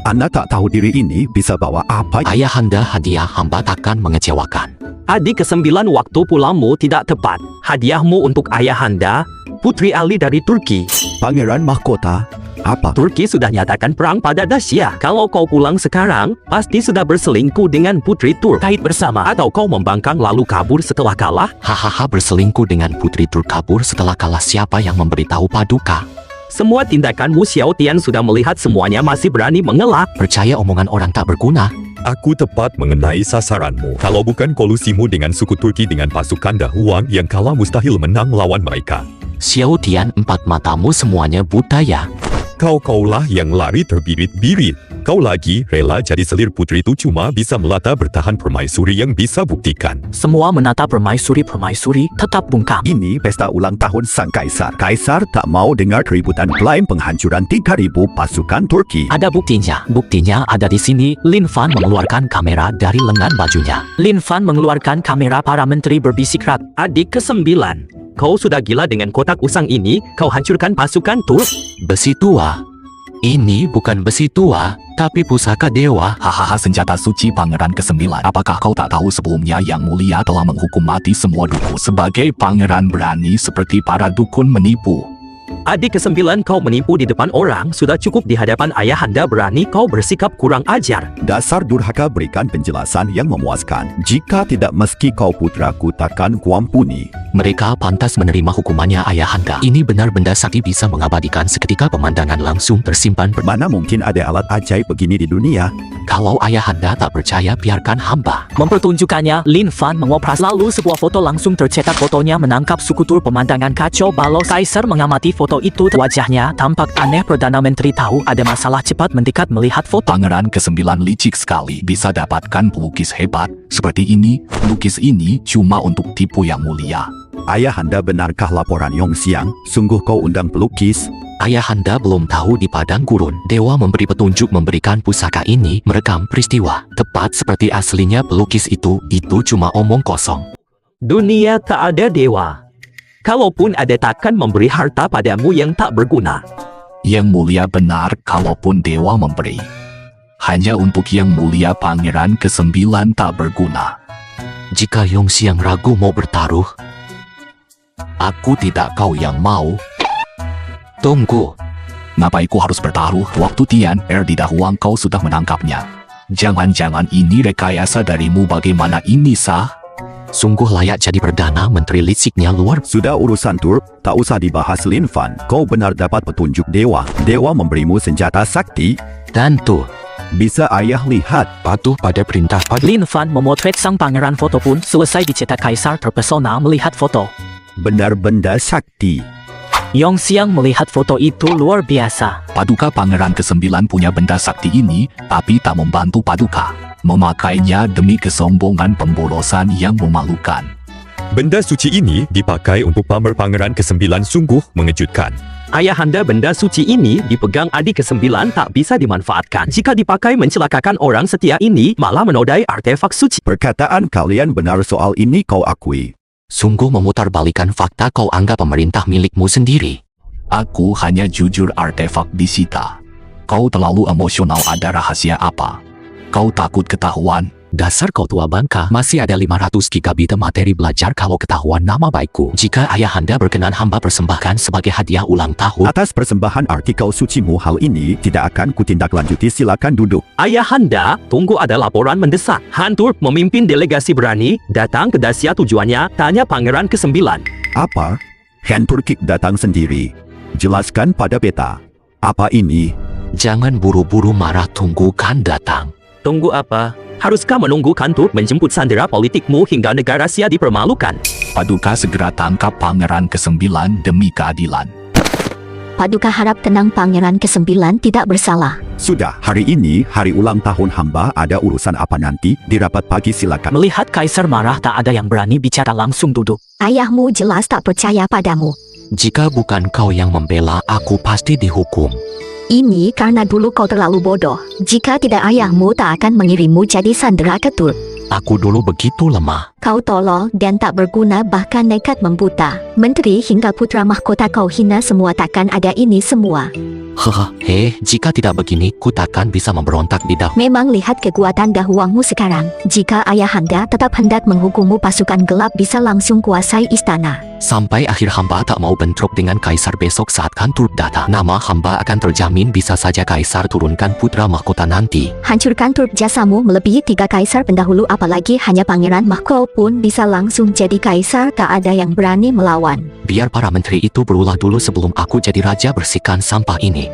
Anak tak tahu diri ini bisa bawa apa? Ayahanda, hadiah hamba takkan mengecewakan. Adik ke-9, waktu pulangmu tidak tepat. Hadiahmu untuk ayahanda, Putri Ali dari Turki. Pangeran mahkota, apa? Turki sudah nyatakan perang pada Dacia. Kalau kau pulang sekarang, pasti sudah berselingkuh dengan Putri Turk. Kait bersama, atau kau membangkang lalu kabur setelah kalah? Hahaha, berselingkuh dengan Putri Turk, kabur setelah kalah, siapa yang memberitahu Paduka? Semua tindakanmu, Xiao Tian sudah melihat semuanya, masih berani mengelak. Percaya omongan orang tak berguna. Aku tepat mengenai sasaranmu. Kalau bukan kolusimu dengan suku Turki dengan pasukan Dahuang yang kalah, mustahil menang lawan mereka. Xiao Tian, empat matamu semuanya buta ya? Kaulah yang lari terbirit-birit. Kau lagi rela jadi selir putri itu cuma bisa melata bertahan Permaisuri yang bisa buktikan. Semua menatap Permaisuri tetap bungkam. Ini pesta ulang tahun sang kaisar. Kaisar tak mau dengar keributan klaim penghancuran 3.000 pasukan Turki. Ada buktinya ada di sini. Lin Fan mengeluarkan kamera dari lengan bajunya. Lin Fan mengeluarkan kamera, para menteri berbisik rat. Adik ke-9, kau sudah gila dengan kotak usang ini, kau hancurkan pasukan Turk. Besi tua. Ini bukan besi tua, tapi pusaka dewa. Hahaha, senjata suci pangeran ke-9. Apakah kau tak tahu sebelumnya yang mulia telah menghukum mati semua dukun? Sebagai pangeran berani seperti para dukun menipu. Adik ke-9, kau menipu di depan orang, sudah cukup di hadapan ayahanda, berani kau bersikap kurang ajar. Dasar durhaka, berikan penjelasan yang memuaskan. Jika tidak, meski kau putraku takkan kuampuni. Mereka pantas menerima hukumannya ayahanda. Ini benar benda sakti, bisa mengabadikan seketika, pemandangan langsung tersimpan. Mana mungkin ada alat ajaib begini di dunia? Kalau ayahanda tak percaya, biarkan hamba mempertunjukkannya. Lin Fan mengoperasi, lalu sebuah foto langsung tercetak. Fotonya menangkap suku Turk, pemandangan kacau balau. Kaisar mengamati foto itu, wajahnya tampak aneh. Perdana Menteri tahu ada masalah, cepat mendekat melihat foto. Pangeran ke-9 licik sekali, bisa dapatkan pelukis hebat seperti ini. Pelukis ini cuma untuk tipu yang mulia. Ayahanda, benarkah laporan Yong Xiang? Sungguh kau undang pelukis? Ayahanda belum tahu di padang gurun, dewa memberi petunjuk memberikan pusaka ini, merekam peristiwa. Tepat seperti aslinya pelukis itu cuma omong kosong. Dunia tak ada dewa. Kalaupun ada, takkan memberi harta padamu yang tak berguna. Yang mulia benar, kalaupun dewa memberi, hanya untuk yang mulia pangeran ke-9 tak berguna. Jika Yongxiang ragu mau bertaruh, aku tidak kau yang mau. Tunggu. Ngapai ku harus bertaruh? Waktu Tian di Dahuang kau sudah menangkapnya. Jangan-jangan ini rekayasa darimu, bagaimana ini sah? Sungguh layak jadi Perdana Menteri, lisiknya luar. Sudah urusan Turk, tak usah dibahas Lin Fan. Kau benar dapat petunjuk dewa. Dewa memberimu senjata sakti. Tentu. Bisa ayah lihat. Patuh pada perintah Lin Fan memotret sang pangeran, foto pun selesai dicetak. Kaisar terpesona melihat foto. Benar benda sakti. Yongxiang melihat foto itu luar biasa. Paduka Pangeran ke-9 punya benda sakti ini, tapi tak membantu Paduka. Memakainya demi kesombongan pemborosan yang memalukan. Benda suci ini dipakai untuk pamer Pangeran ke-9, sungguh mengejutkan. Ayahanda, benda suci ini dipegang adik ke-9 tak bisa dimanfaatkan. Jika dipakai mencelakakan orang setia ini, malah menodai artefak suci. Perkataan kalian benar soal ini, kau akui. Sungguh memutarbalikan fakta, kau anggap pemerintah milikmu sendiri. Aku hanya jujur, artefak disita. Kau terlalu emosional, ada rahasia apa? Kau takut ketahuan? Dasar kau tua bangka, masih ada 500 gigabit materi belajar kalau ketahuan nama baikku. Jika ayahanda berkenan, hamba persembahkan sebagai hadiah ulang tahun. Atas persembahan artikel sucimu, hal ini tidak akan kutindaklanjuti, silakan duduk. Ayahanda, tunggu, ada laporan mendesak. Han Turk memimpin delegasi berani datang ke Dacia, tujuannya tanya Pangeran ke-9. Apa? Han Turkik datang sendiri. Jelaskan pada beta. Apa ini? Jangan buru-buru marah, tunggu kan datang. Tunggu apa? Haruskah menunggu kantor menjemput sandera politikmu hingga negara Sia dipermalukan? Paduka segera tangkap Pangeran ke-9 demi keadilan. Paduka harap tenang, Pangeran ke-9 tidak bersalah. Sudah, hari ini hari ulang tahun hamba, ada urusan apa nanti di rapat pagi, silakan. Melihat Kaisar marah, tak ada yang berani bicara, langsung duduk. Ayahmu jelas tak percaya padamu. Jika bukan kau yang membela, aku pasti dihukum. Ini karena dulu kau terlalu bodoh. Jika tidak, ayahmu tak akan mengirimmu jadi sandera ke Turk. Aku dulu begitu lemah. Kau tolol dan tak berguna, bahkan nekat membuta. Menteri hingga putra mahkota kau hina semua, takkan ada ini semua. Jika tidak begini, ku takkan bisa memberontak di Dahuang. Memang lihat kekuatan Dahuangmu sekarang. Jika ayahanda tetap hendak menghukummu, pasukan gelap bisa langsung kuasai istana. Sampai akhir hamba tak mau bentrok dengan Kaisar besok saat kan Turk datang. Nama hamba akan terjamin, bisa saja Kaisar turunkan putra mahkota nanti. Hancurkan Turk, jasamu melebihi 3 kaisar pendahulu, apalagi hanya pangeran mahkota pun bisa langsung jadi kaisar, tak ada yang berani melawan. Biar para menteri itu berulah dulu sebelum aku jadi raja bersihkan sampah ini.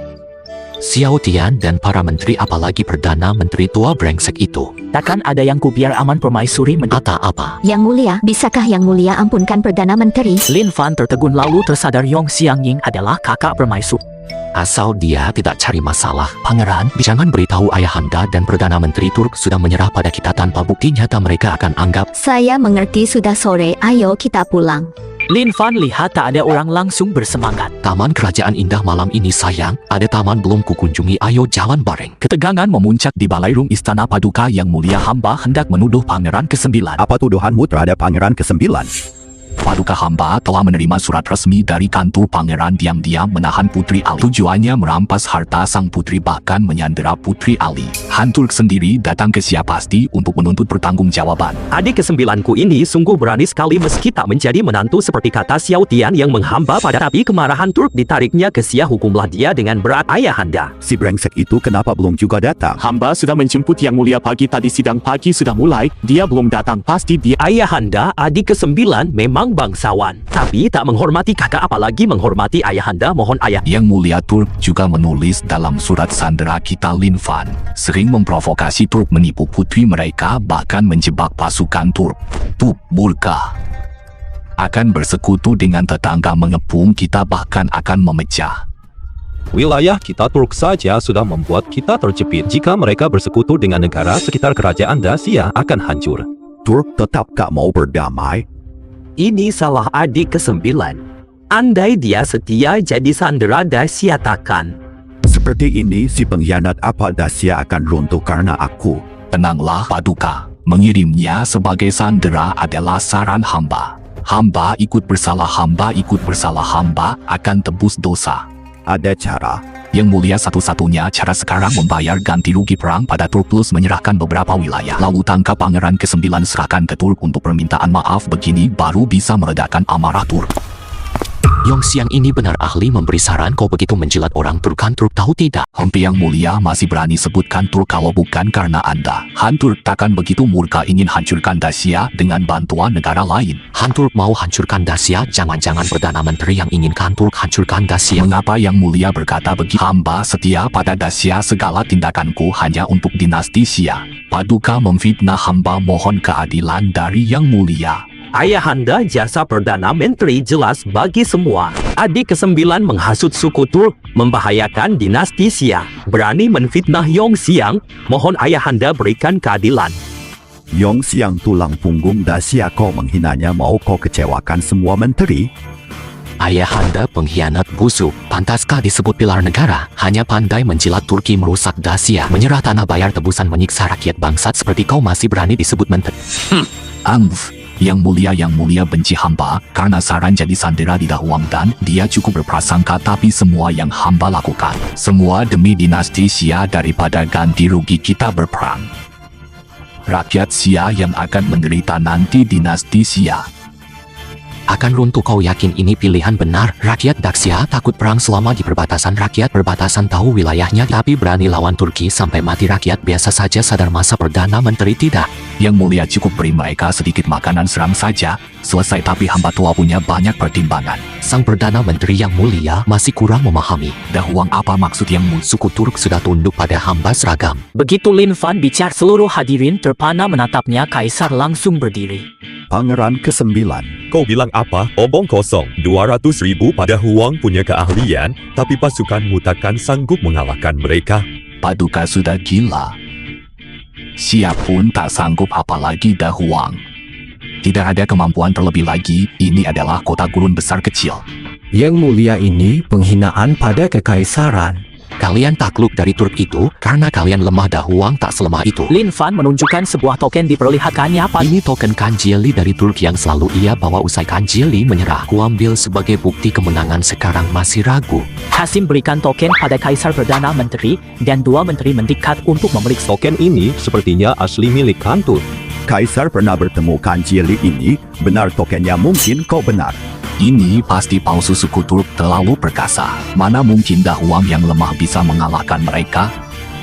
Xiao Tian dan para menteri, apalagi Perdana Menteri tua brengsek itu. Takkan ada yang kubiar aman permaisuri Kata apa? Yang mulia, bisakah yang mulia ampunkan Perdana Menteri? Lin Fan tertegun lalu tersadar Yongxiang Ying adalah kakak permaisuri. Asal dia tidak cari masalah. Pangeran, jangan beritahu ayahanda dan Perdana Menteri Turk sudah menyerah pada kita tanpa bukti nyata, mereka akan anggap. Saya mengerti, sudah sore, ayo kita pulang. Lin Fan lihat tak ada orang, langsung bersemangat. Taman kerajaan indah malam ini sayang, ada taman belum kukunjungi, ayo jalan bareng. Ketegangan memuncak di balairung istana. Paduka yang mulia, hamba hendak menuduh Pangeran ke-9. Apa tuduhanmu terhadap Pangeran ke-9? Paduka hamba telah menerima surat resmi dari kantor Pangeran diam-diam menahan Putri Ali. Tujuannya merampas harta sang putri, bahkan menyandera Putri Ali. Han Turk sendiri datang ke Sia pasti untuk menuntut pertanggungjawaban. Adik ke-9ku ini sungguh berani sekali, meski tak menjadi menantu seperti kata Xiao Tian yang menghamba pada, tapi kemarahan Turk ditariknya ke Sia. Hukumlah dia dengan berat, ayahanda. Si brengsek itu kenapa belum juga datang? Hamba sudah menjemput yang mulia pagi tadi, sidang pagi sudah mulai, dia belum datang, pasti dia... Ayahanda, adik ke-9 memang bangsawan, tapi tak menghormati kakak, apalagi menghormati ayahanda. Mohon ayah. Yang mulia Turk juga menulis dalam surat sandera kita, Lin Fan sering memprovokasi Turk menipu putri mereka, bahkan menjebak pasukan Turk. Turk murka, akan bersekutu dengan tetangga, mengepung kita, bahkan akan memecah. Wilayah kita Turk saja sudah membuat kita terjepit. Jika mereka bersekutu dengan negara sekitar kerajaan Dacia, akan hancur. Turk tetap gak mau berdamai? Ini salah adik ke-9. Andai dia setia jadi sandera Dacia, takkan. Seperti ini, si pengkhianat apa Dacia akan runtuh karena aku. Tenanglah Paduka, mengirimnya sebagai sandera adalah saran hamba. Hamba ikut bersalah, hamba ikut bersalah, hamba akan tebus dosa. Ada cara. Yang Mulia satu-satunya cara sekarang membayar ganti rugi perang pada Turk plus menyerahkan beberapa wilayah. Lalu tangkap Pangeran ke-9 serahkan ke Turk untuk permintaan maaf, begini baru bisa meredakan amarah Turk. Yong Siang ini benar ahli memberi saran. Kau begitu menjilat orang Turk. Han Turk tahu tidak? Hempi Yang Mulia masih berani sebutkan Turk kalau bukan karena Anda. Han Turk takkan begitu murka ingin hancurkan Dacia dengan bantuan negara lain. Han Turk mau hancurkan Dacia? Jangan-jangan Perdana Menteri yang inginkan Turk hancurkan Dacia. Mengapa Yang Mulia berkata begitu? Hamba setia pada Dacia, segala tindakanku hanya untuk dinasti Xia. Paduka memfitnah hamba, mohon keadilan dari Yang Mulia. Ayahanda jasa Perdana Menteri jelas bagi semua. Adik ke-9 menghasut suku Turk, membahayakan dinasti Xia. Berani menfitnah Yong Siang, mohon ayahanda berikan keadilan. Yong Siang tulang punggung Dacia, kau menghinanya, mau kau kecewakan semua menteri? Ayahanda pengkhianat busuk. Pantaskah disebut pilar negara? Hanya pandai menjilat Turki, merusak Dacia, menyerah tanah, bayar tebusan, menyiksa rakyat bangsat seperti kau masih berani disebut menteri. Yang Mulia benci hamba karena saran jadi sandera di Dahuang, dan dia cukup berprasangka, tapi semua yang hamba lakukan semua demi dinasti Xia. Daripada ganti rugi kita berperang, rakyat Xia yang akan menderita nanti dinasti Xia akan runtuh. Kau yakin ini pilihan benar? Rakyat Dacia takut perang selama di perbatasan. Rakyat perbatasan tahu wilayahnya, tapi berani lawan Turki sampai mati. Rakyat biasa saja sadar, masa Perdana Menteri tidak? Yang Mulia cukup beri mereka sedikit makanan, serang saja selesai, tapi hamba tua punya banyak pertimbangan. Sang Perdana Menteri Yang Mulia masih kurang memahami. Dahuang, apa maksud Yang Mulia? Suku Turk sudah tunduk pada hamba seragam. Begitu Lin Fan bicara, seluruh hadirin terpana menatapnya. Kaisar langsung berdiri. Pangeran ke-9. Kau bilang apa? Obong kosong. 200.000 pada Huang punya keahlian, tapi pasukanmu takkan sanggup mengalahkan mereka. Paduka sudah gila. Xia pun tak sanggup, apalagi Dahuang. Tidak ada kemampuan, terlebih lagi ini adalah kota gurun besar kecil. Yang Mulia ini penghinaan pada kekaisaran. Kalian takluk dari Turk itu karena kalian lemah. Dahuang tak selemah itu. Lin Fan menunjukkan sebuah token, diperlihatkannya. Ini token Kanjieli dari Turk yang selalu ia bawa usai Kanjieli menyerah. Kuambil sebagai bukti kemenangan, sekarang masih ragu. Hasim berikan token pada Kaisar Perdana Menteri, dan 2 menteri mendekat untuk memeriksa. Token ini sepertinya asli milik Han Turk. Kaisar pernah bertemu Kanjieli ini. Benar tokennya? Mungkin kau benar. Ini pasti palsu. Suku Turk terlalu perkasa. Mana mungkin Dahuang yang lemah bisa mengalahkan mereka?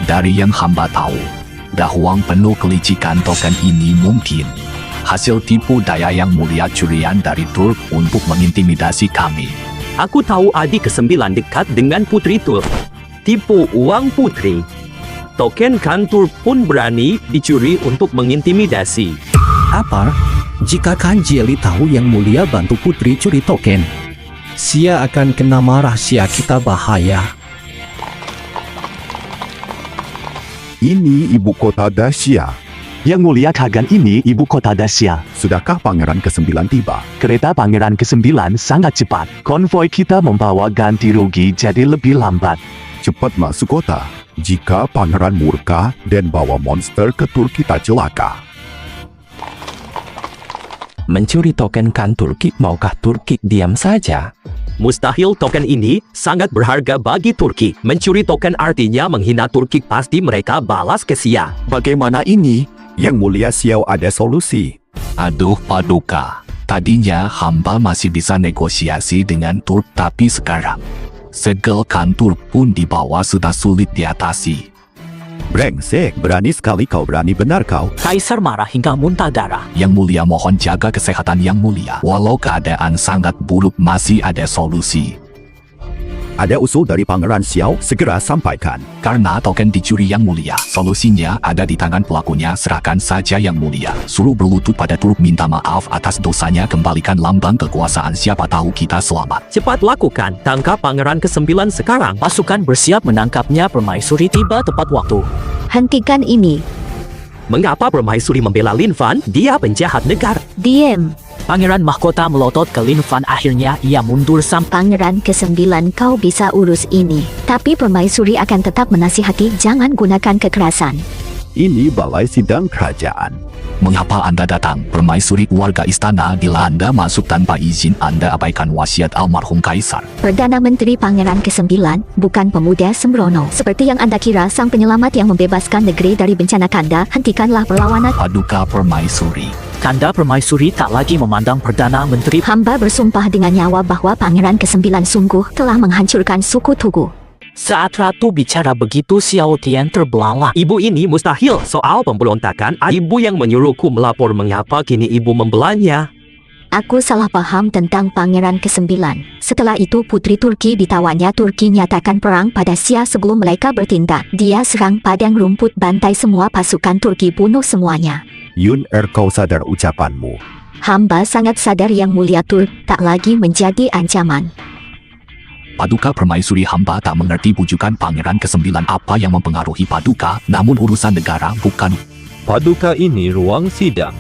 Dari yang hamba tahu, Dahuang penuh kelicikan. Token ini mungkin hasil tipu daya Yang Mulia, curian dari Turk untuk mengintimidasi kami. Aku tahu adik ke-9 dekat dengan putri Turk. Tipu uang putri. Token kantor pun berani dicuri untuk mengintimidasi. Apa? Jika Kanjieli tahu Yang Mulia bantu putri curi token, Xia akan kena marah. Xia kita bahaya. Ini ibu kota Dacia. Yang Mulia, Kagan ini ibu kota Dacia. Sudahkah Pangeran ke-9 tiba? Kereta Pangeran ke-9 sangat cepat. Konvoi kita membawa ganti rugi jadi lebih lambat. Cepat masuk kota. Jika Pangeran murka dan bawa monster ke Turki, kita celaka. Mencuri token kan Turki, maukah Turki diam saja? Mustahil, token ini sangat berharga bagi Turki. Mencuri token artinya menghina Turki, pasti mereka balas ke Xia. Bagaimana ini? Yang Mulia, Xiao ada solusi. Aduh Paduka, tadinya hamba masih bisa negosiasi dengan Turk, tapi sekarang segel kantor pun dibawa sudah sulit diatasi. Brengsek, berani sekali kau, berani benar kau. Kaisar marah hingga muntah darah. Yang Mulia, mohon jaga kesehatan Yang Mulia. Walau keadaan sangat buruk, masih ada solusi. Ada usul dari Pangeran Xiao, segera sampaikan. Karena token dicuri Yang Mulia, solusinya ada di tangan pelakunya. Serahkan saja Yang Mulia. Suruh berlutut pada Turk, minta maaf atas dosanya, kembalikan lambang kekuasaan, siapa tahu kita selamat. Cepat lakukan, tangkap Pangeran ke-9 sekarang. Pasukan bersiap menangkapnya. Permaisuri tiba tepat waktu. Hentikan ini. Mengapa Permaisuri membela Lin Fan? Dia penjahat negara. Diam. Pangeran mahkota melotot ke Lin Fan. Akhirnya ia mundur. Pangeran ke-9, kau bisa urus ini. Tapi Permaisuri akan tetap menasihati, jangan gunakan kekerasan. Ini balai sidang kerajaan. Mengapa Anda datang? Permaisuri warga istana, bila Anda masuk tanpa izin, Anda abaikan wasiat almarhum Kaisar. Perdana Menteri Pangeran ke-9, bukan pemuda sembrono. Seperti yang Anda kira sang penyelamat yang membebaskan negeri dari bencana Kanda, hentikanlah perlawanan. Paduka Permaisuri. Kanda Permaisuri tak lagi memandang Perdana Menteri. Hamba bersumpah dengan nyawa bahwa Pangeran ke-9 sungguh telah menghancurkan suku Tugu. Saat Ratu bicara begitu, Xiao Tian terbelalak. Ibu ini mustahil. Soal pemberontakan, ibu yang menyuruhku melapor. Mengapa kini ibu membelanya? Aku salah paham tentang Pangeran ke-9. Setelah itu Putri Turki ditawannya. Turki nyatakan perang pada Xia sebelum mereka bertindak. Dia serang padang rumput, bantai semua pasukan Turki, bunuh semuanya. Yun kau sadar ucapanmu. Hamba sangat sadar Yang Mulia, Turk tak lagi menjadi ancaman. Paduka Permaisuri, hamba tak mengerti bujukan Pangeran ke-9 apa yang mempengaruhi Paduka, namun urusan negara bukan. Paduka ini ruang sidang.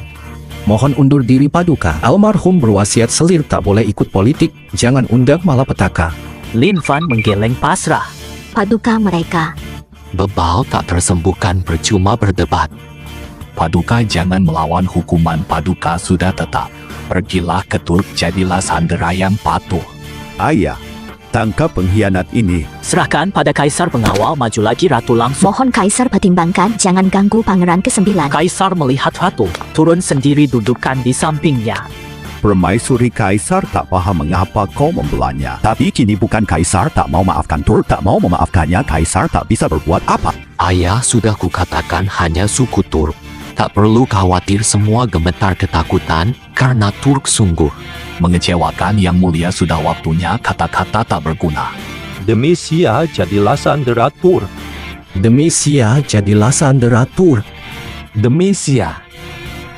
Mohon undur diri Paduka. Almarhum berwasiat selir tak boleh ikut politik, jangan undang malapetaka. Lin Fan menggeleng pasrah. Paduka mereka. Bebal tak tersembuhkan, percuma berdebat. Paduka jangan melawan hukuman. Paduka sudah tetap. Pergilah ke Turk, jadilah sandera yang patuh. Ayah, tangkap pengkhianat ini. Serahkan pada Kaisar pengawal. Maju lagi Ratu langsung. Mohon Kaisar pertimbangkan, jangan ganggu Pangeran ke-9. Kaisar melihat Ratu, turun sendiri dudukkan di sampingnya. Permaisuri, Kaisar tak paham mengapa kau membelanya. Tapi kini bukan Kaisar tak mau maafkan Turk, tak mau memaafkannya. Kaisar tak bisa berbuat apa. Ayah, sudah kukatakan hanya suku Turk. Tak perlu khawatir, semua gemetar ketakutan karena Turk sungguh mengecewakan. Yang Mulia, sudah waktunya kata-kata tak berguna. Demi Xia, jadilah sandera Turk. Demi Xia, jadilah sandera Turk. Demi Xia.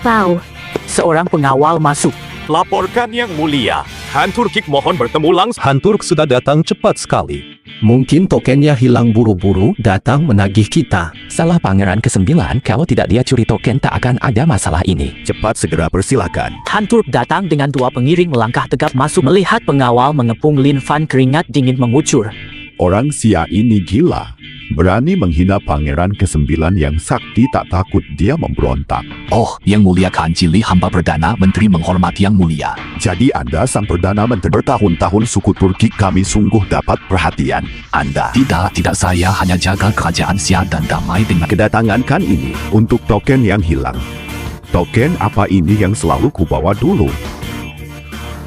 Wow. Seorang pengawal masuk. Laporkan Yang Mulia. Han Turkik mohon bertemu langsung. Han Turk sudah datang cepat sekali. Mungkin tokennya hilang buru-buru, datang menagih kita. Salah Pangeran ke-9, kalau tidak dia curi token tak akan ada masalah ini. Cepat segera persilakan. Han Turk datang dengan 2 pengiring melangkah tegap masuk. Melihat pengawal mengepung Lin Fan, keringat dingin mengucur. Orang Xia ini gila. Berani menghina Pangeran ke-9 yang sakti, tak takut dia memberontak. Oh, Yang Mulia Kanjili, hamba Perdana Menteri menghormati Yang Mulia. Jadi Anda sang Perdana Menteri. Bertahun-tahun suku Turki kami sungguh dapat perhatian Anda. Tidak, saya hanya jaga kerajaan Xia dan damai dengan. Kedatangan kan ini untuk token yang hilang. Token apa ini yang selalu kubawa dulu?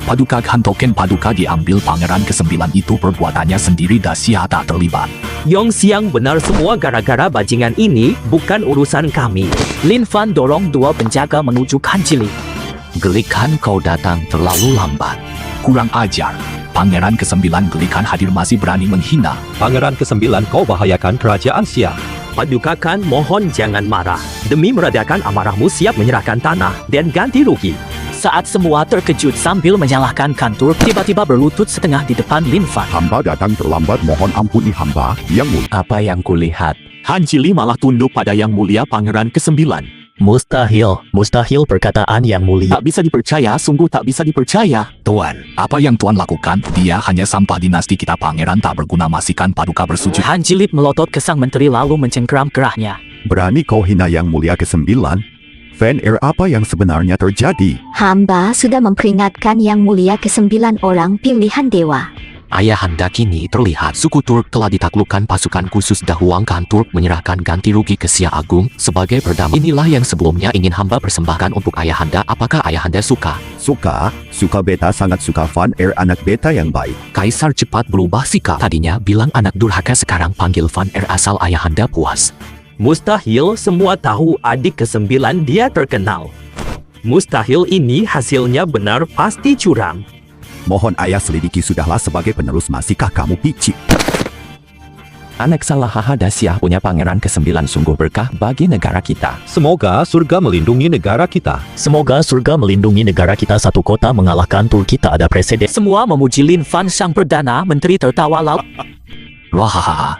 Paduka, Han, token Paduka diambil Pangeran ke-9 itu perbuatannya sendiri, dan Xia tak terlibat. Yong Xiang benar semua gara-gara bajingan ini, bukan urusan kami. Lin Fan dorong 2 penjaga menuju Kanjili. Gelikan, kau datang terlalu lambat. Kurang ajar. Pangeran ke-9 Gelikan hadir masih berani menghina. Pangeran ke-9, kau bahayakan kerajaan Xia. Paduka Kan, mohon jangan marah. Demi meredakan amarahmu, siap menyerahkan tanah dan ganti rugi. Saat semua terkejut sambil menyalahkan kantor, tiba-tiba berlutut setengah di depan Lin Fan. Hamba datang terlambat, mohon ampuni hamba, Yang Mulia. Apa yang kulihat? Han Jili malah tunduk pada Yang Mulia Pangeran ke-9. Mustahil perkataan Yang Mulia. Tak bisa dipercaya, sungguh tak bisa dipercaya. Tuan, apa yang Tuan lakukan? Dia hanya sampah dinasti kita. Pangeran tak berguna, masihkan Paduka bersujud. Han Jilid melotot ke sang menteri lalu mencengkeram kerahnya. Berani kau hina Yang Mulia ke-9? Fan apa yang sebenarnya terjadi? Hamba sudah memperingatkan Yang Mulia ke-9 orang pilihan dewa. Ayahanda, kini terlihat suku Turk telah ditaklukkan. Pasukan khusus Dahuangkan Turk menyerahkan ganti rugi ke Xia Agung sebagai perdamaian. Inilah yang sebelumnya ingin hamba persembahkan untuk Ayahanda. Apakah Ayahanda suka? Suka beta, sangat suka. Fan anak beta yang baik. Kaisar cepat berubah sikap. Tadinya bilang anak durhaka, sekarang panggil Fan asal Ayahanda puas. Mustahil, semua tahu adik ke-9 dia terkenal. Mustahil ini hasilnya benar, pasti curang. Mohon ayah selidiki, sudahlah, sebagai penerus masihkah kamu picik? Anak salah Hahadasyah punya Pangeran ke-9 sungguh berkah bagi negara kita. Semoga surga melindungi negara kita. Semoga surga melindungi negara kita. Satu kota mengalahkan Turki, tak ada presiden. Semua memuji Lin Fan, sang Perdana Menteri tertawa lalu. Wah,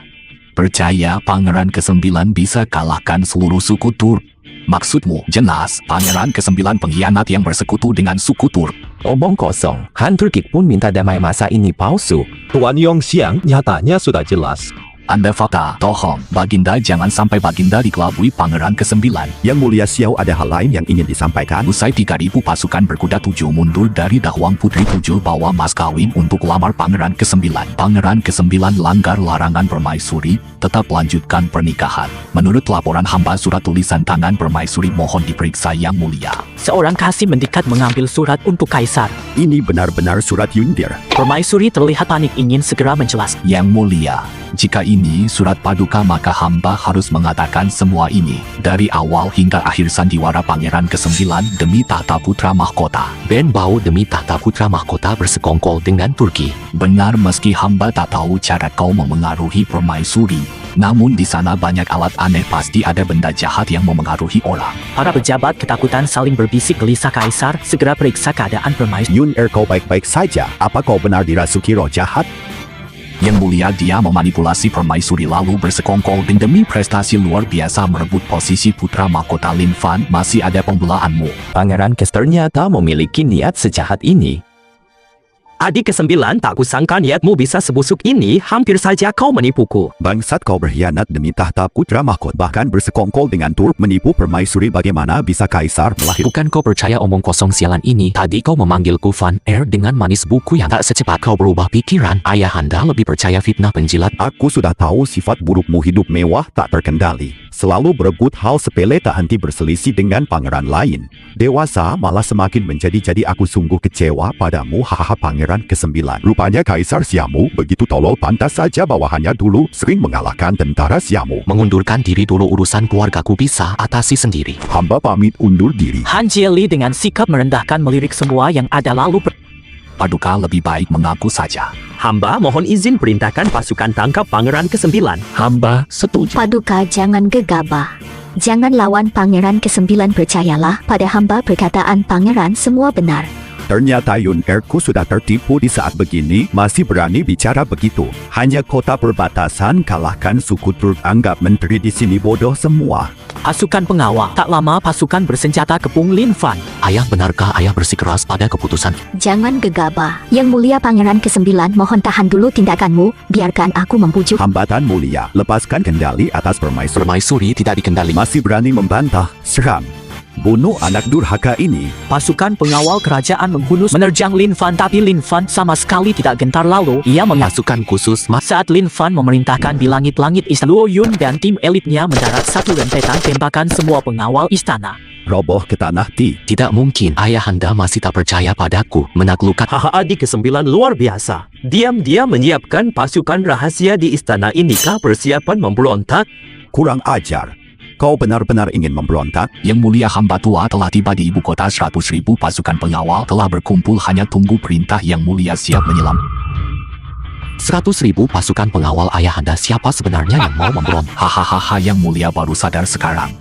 percaya Pangeran ke-9 bisa kalahkan seluruh suku Turk? Maksudmu jelas, Pangeran ke-9 pengkhianat yang bersekutu dengan suku Turk. Omong kosong, Han Turkik pun minta damai, masa ini palsu. Tuan Yong Xiang, nyatanya sudah jelas. Anda fakta, tohong. Baginda jangan sampai Baginda dikelabui Pangeran ke-9. Yang Mulia Xiao ada hal lain yang ingin disampaikan. Usai 3.000 pasukan berkuda 7 mundur dari Dahwang Putri 7 bawa mas kawin untuk lamar Pangeran ke-9. Pangeran ke-9 langgar larangan permaisuri, tetap lanjutkan pernikahan. Menurut laporan hamba surat tulisan tangan permaisuri mohon diperiksa Yang Mulia. Seorang kasih mendekat mengambil surat untuk Kaisar. Ini benar-benar surat Yundir. Permaisuri terlihat panik ingin segera menjelaskan. Yang Mulia, jika ini surat paduka maka hamba harus mengatakan semua ini dari awal hingga akhir sandiwara Pangeran ke-9 demi tahta putra mahkota. Ben Bao demi tahta putra mahkota bersekongkol dengan Turki. Benar meski hamba tak tahu cara kau memengaruhi permaisuri, namun di sana banyak alat aneh, pasti ada benda jahat yang memengaruhi orang. Para pejabat ketakutan saling berbisik gelisah. Kaisar segera periksa keadaan permaisuri. Yun kau baik-baik saja. Apa kau benar dirasuki roh jahat? Yang Mulia, dia memanipulasi permaisuri lalu bersekongkol dan demi prestasi luar biasa merebut posisi putra mahkota Lin Fan. Masih ada pembelaanmu. Pangeran Kes ternyata memiliki niat sejahat ini. Adik ke-9, tak kusangka niatmu bisa sebusuk ini, hampir saja kau menipuku. Bangsat, kau berkhianat demi tahta putra mahkota, bahkan bersekongkol dengan Turk menipu permaisuri. Bagaimana bisa Kaisar melahirkan? Bukan kau percaya omong kosong sialan ini? Tadi kau memanggilku Fan Er dengan manis buku yang tak secepat kau berubah pikiran. Ayahanda lebih percaya fitnah penjilat. Aku sudah tahu sifat burukmu, hidup mewah tak terkendali. Selalu berebut hal sepele, tak henti berselisih dengan pangeran lain. Dewasa malah semakin menjadi-jadi. Aku sungguh kecewa padamu. Hahaha, Pangeran ke-9. Rupanya Kaisar Siamu begitu tolol. Pantas saja bawahannya dulu sering mengalahkan tentara Siamu. Mengundurkan diri dulu, urusan keluargaku bisa atasi sendiri. Hamba pamit undur diri. Han Jieli dengan sikap merendahkan melirik semua yang ada lalu Paduka lebih baik mengaku saja. Hamba mohon izin perintahkan pasukan tangkap Pangeran ke-9. Hamba setuju. Paduka jangan gegabah. Jangan lawan Pangeran ke-9, percayalah pada hamba perkataan Pangeran semua benar. Ternyata Yun Erku sudah tertipu di saat begini, masih berani bicara begitu. Hanya kota perbatasan kalahkan suku Turk, anggap menteri di sini bodoh semua. Pasukan pengawal. Tak lama pasukan bersenjata kepung Lin Fan. Ayah, benarkah ayah bersikeras pada keputusan? Jangan gegabah. Yang Mulia Pangeran ke-9, mohon tahan dulu tindakanmu, biarkan aku membujuk. Hambatan Mulia, lepaskan kendali atas permaisuri. Permaisuri tidak dikendali. Masih berani membantah, serang. Bunuh anak durhaka ini. Pasukan pengawal kerajaan menghunus menerjang Lin Fan, tapi Lin Fan sama sekali tidak gentar. Lalu ia pasukan khusus saat Lin Fan memerintahkan di langit-langit istana, Luo Yun dan tim elitnya mendarat satu rentetan tembakan semua pengawal istana. Roboh ke tanah. Tidak mungkin. Ayahanda masih tak percaya padaku. Menaklukkan. Haha, adik ke-9 luar biasa. Diam-diam menyiapkan pasukan rahasia di istana. Inikah persiapan memberontak? Kurang ajar. Kau benar-benar ingin memberontak? Yang Mulia, hamba tua telah tiba di ibu kota. 100.000 pasukan pengawal telah berkumpul, hanya tunggu perintah. Yang Mulia siap menyelam. 100.000 pasukan pengawal ayahanda. Siapa sebenarnya yang mau memberontak? Hahaha, Yang Mulia baru sadar sekarang.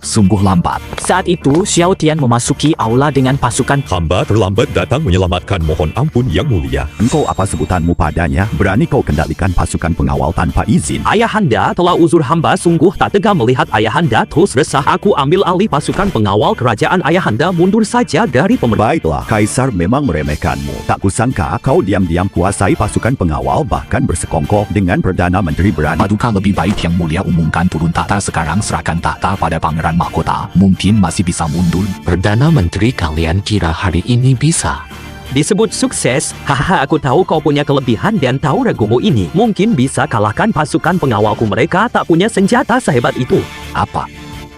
Sungguh lambat. Saat itu Xiao Tian memasuki aula dengan pasukan. Hamba terlambat datang menyelamatkan, mohon ampun Yang Mulia. Engkau apa sebutanmu padanya? Berani kau kendalikan pasukan pengawal tanpa izin? Ayahanda telah uzur, hamba sungguh tak tega melihat ayahanda terus resah. Aku ambil alih pasukan pengawal kerajaan. Ayahanda mundur saja dari pemerintah. Baiklah, Kaisar memang meremehkanmu. Tak kusangka kau diam-diam kuasai pasukan pengawal, bahkan bersekongkol dengan Perdana Menteri berani. Paduka, lebih baik Yang Mulia umumkan turun tahta sekarang. Serahkan tahta pada Pangeran mahkota, mungkin masih bisa mundur. Perdana Menteri, kalian kira hari ini bisa? Disebut sukses? Hahaha, aku tahu kau punya kelebihan dan tahu ragumu ini mungkin bisa kalahkan pasukan pengawalku. Mereka tak punya senjata sehebat itu. Apa?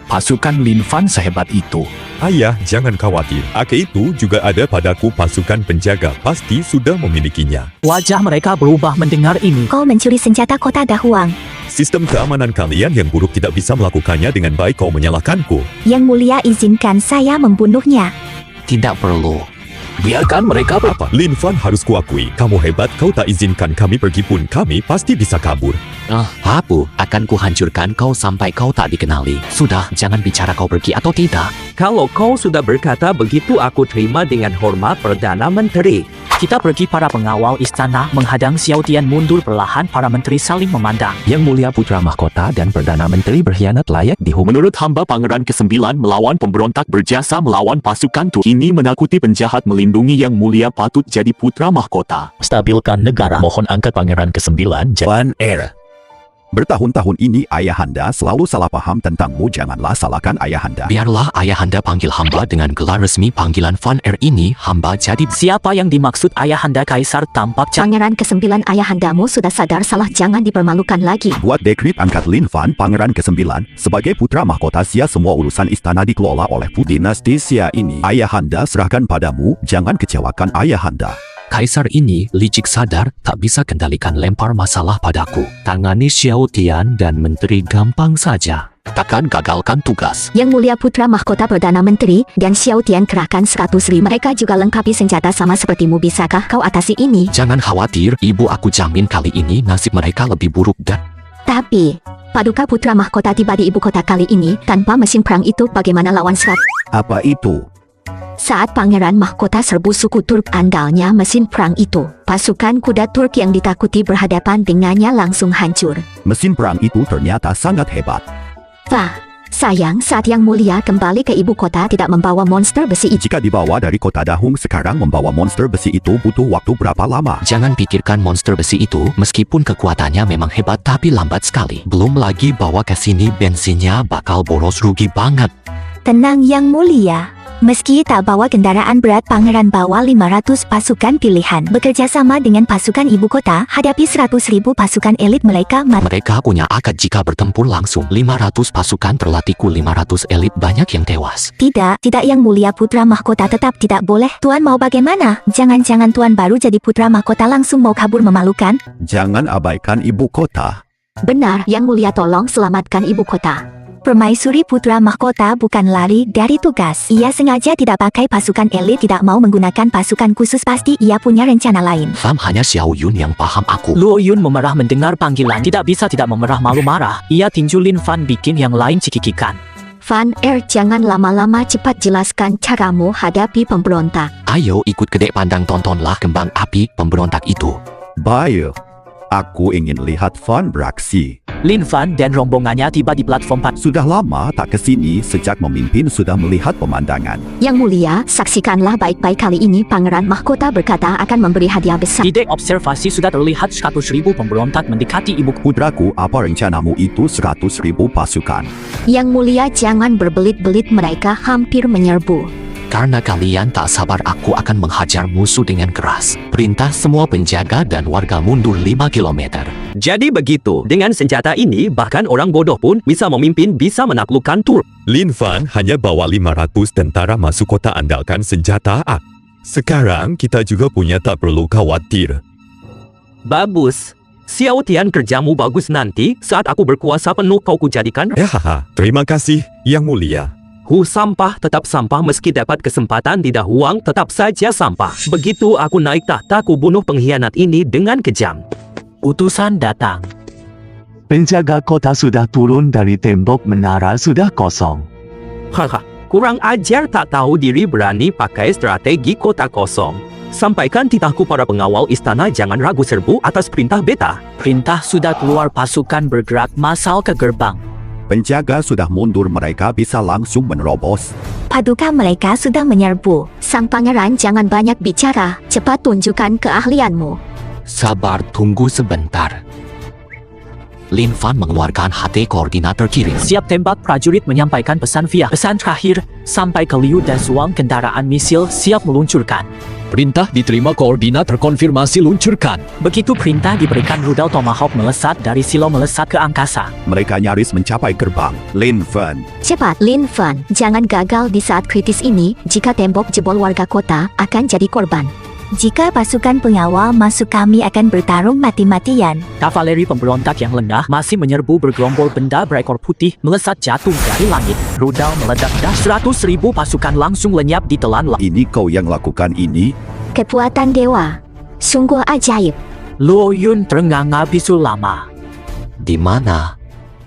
Pasukan Lin Fan sehebat itu? Ayah, jangan khawatir. Ake itu juga ada padaku pasukan penjaga. Pasti sudah memilikinya. Wajah mereka berubah mendengar ini. Kau mencuri senjata kota Dahuang. Sistem keamanan kalian yang buruk tidak bisa melakukannya dengan baik. Kau menyalahkanku. Yang Mulia, izinkan saya membunuhnya. Tidak perlu. Biarkan mereka apa? Lin Fan harus kuakui. Kamu hebat. Kau tak izinkan kami pergi pun kami pasti bisa kabur. Apu, akan kuhancurkan kau sampai kau tak dikenali. Sudah, jangan bicara kau pergi atau tidak. Kalau kau sudah berkata begitu, aku terima dengan hormat, Perdana Menteri. Kita pergi. Para pengawal istana menghadang Xiao Tian mundur perlahan. Para menteri saling memandang. Yang Mulia Putra Mahkota dan Perdana Menteri berkhianat layak dihukum. Menurut hamba, Pangeran ke-9 melawan pemberontak, berjasa melawan pasukan Turk. Ini menakuti penjahat, melindungi Yang Mulia, patut jadi putra mahkota. Stabilkan negara. Mohon angkat Pangeran ke-9. Fan Er. Bertahun-tahun ini ayahanda selalu salah paham tentangmu. Janganlah salahkan ayahanda. Biarlah ayahanda panggil hamba dengan gelar resmi panggilan Fan ini hamba jadi. Siapa yang dimaksud ayahanda Kaisar tampak Pangeran ke-9 ayahandamu sudah sadar salah, jangan dipermalukan lagi. Buat dekrit angkat Lin Fan Pangeran ke-9 sebagai putra mahkota Xia. Semua urusan istana dikelola oleh dinasti Xia ini. Ayahanda serahkan padamu. Jangan kecewakan ayahanda. Kaisar ini licik sadar tak bisa kendalikan lempar masalah padaku. Tangani Xiao Tian dan menteri gampang saja. Takkan gagalkan tugas. Yang Mulia Putra Mahkota Perdana Menteri dan Xiao Tian kerahkan 100.000 mereka juga lengkapi senjata sama sepertimu. Bisakah kau atasi ini? Jangan khawatir, ibu, aku jamin kali ini nasib mereka lebih buruk dan... Tapi, Paduka Putra Mahkota tiba di ibu kota kali ini tanpa mesin perang itu. Bagaimana lawan serat? Apa itu? Saat Pangeran Mahkota serbu suku Turk andalnya mesin perang itu, pasukan kuda Turk yang ditakuti berhadapan dengannya langsung hancur. Mesin perang itu ternyata sangat hebat. Wah, sayang saat Yang Mulia kembali ke ibu kota tidak membawa monster besi itu. Jika dibawa dari kota Dahung sekarang, membawa monster besi itu butuh waktu berapa lama? Jangan pikirkan monster besi itu, meskipun kekuatannya memang hebat tapi lambat sekali. Belum lagi bawa ke sini bensinnya bakal boros, rugi banget. Tenang Yang Mulia. Meski tak bawa kendaraan berat, Pangeran bawa 500 pasukan pilihan. Bekerja sama dengan pasukan ibu kota, hadapi 100.000 pasukan elit mereka. Mereka punya akad jika bertempur langsung. 500 pasukan terlatihku, 500 elit, banyak yang tewas. Tidak Yang Mulia Putra Mahkota tetap tidak boleh. Tuan mau bagaimana? Jangan-jangan Tuan baru jadi Putra Mahkota langsung mau kabur, memalukan? Jangan abaikan ibu kota. Benar, Yang Mulia, tolong selamatkan ibu kota. Permaisuri Putra Mahkota bukan lari dari tugas. Ia sengaja tidak pakai pasukan elit, tidak mau menggunakan pasukan khusus. Pasti ia punya rencana lain. Fam, hanya Xiao Yun yang paham aku. Luo Yun memerah mendengar panggilan. Tidak bisa tidak memerah, malu marah. Ia tinju Lin Fan bikin yang lain cikikikan. Fan jangan lama-lama, cepat jelaskan caramu hadapi pemberontak. Ayo ikut kedek pandang, tontonlah kembang api pemberontak itu. Baik, aku ingin lihat Fan beraksi. Lin Fan dan rombongannya tiba di platform 4. Sudah lama tak kesini, sejak memimpin sudah melihat pemandangan. Yang Mulia, saksikanlah baik-baik, kali ini Pangeran Mahkota berkata akan memberi hadiah besar. Di dek observasi sudah terlihat 100.000 pemberontak mendekati ibu. Putraku, apa rencanamu itu? 100.000 pasukan. Yang Mulia, jangan berbelit-belit, mereka hampir menyerbu. Karena kalian tak sabar, aku akan menghajar musuh dengan keras. Perintah semua penjaga dan warga mundur 5 km. Jadi begitu, dengan senjata ini bahkan orang bodoh pun bisa memimpin, bisa menaklukkan Turk. Lin Fan hanya bawa 500 tentara masuk kota andalkan senjata AK. Sekarang kita juga punya, tak perlu khawatir. Bagus. Xiao Tian, kerjamu bagus. Nanti saat aku berkuasa penuh kau kujadikan. Terima kasih, Yang Mulia. Sampah tetap sampah, meski dapat kesempatan tidak Huang tetap saja sampah. Begitu aku naik tahta, ku bunuh pengkhianat ini dengan kejam. Utusan datang. Penjaga kota sudah turun dari tembok, menara sudah kosong. Haha, kurang ajar, tak tahu diri berani pakai strategi kota kosong. Sampaikan titahku para pengawal istana, jangan ragu serbu atas perintah beta. Perintah sudah keluar, pasukan bergerak masal ke gerbang. Penjaga sudah mundur, mereka bisa langsung menerobos. Paduka mereka sudah menyerbu. Sang pangeran, jangan banyak bicara, cepat tunjukkan keahlianmu. Sabar, tunggu sebentar. Lin Fan mengeluarkan HT koordinat terkirim. Siap tembak, prajurit menyampaikan pesan via pesan terakhir sampai ke Liu dan Suang. Kendaraan misil siap meluncurkan. Perintah diterima, koordinat terkonfirmasi, luncurkan. Begitu perintah diberikan, rudal Tomahawk melesat dari silo melesat ke angkasa. Mereka nyaris mencapai gerbang. Lin Fan. Cepat, Lin Fan, jangan gagal di saat kritis ini. Jika tembok jebol, warga kota akan jadi korban. Jika pasukan pengawal masuk, kami akan bertarung mati-matian. Kavaleri pemberontak yang lengah masih menyerbu bergerombol. Benda berekor putih melesat jatuh dari langit. Rudal meledak dan 100.000 pasukan langsung lenyap di telan. Ini kau yang lakukan ini? Kekuatan dewa, sungguh ajaib. Luo Yun terengah-engah bisu lama. Di mana?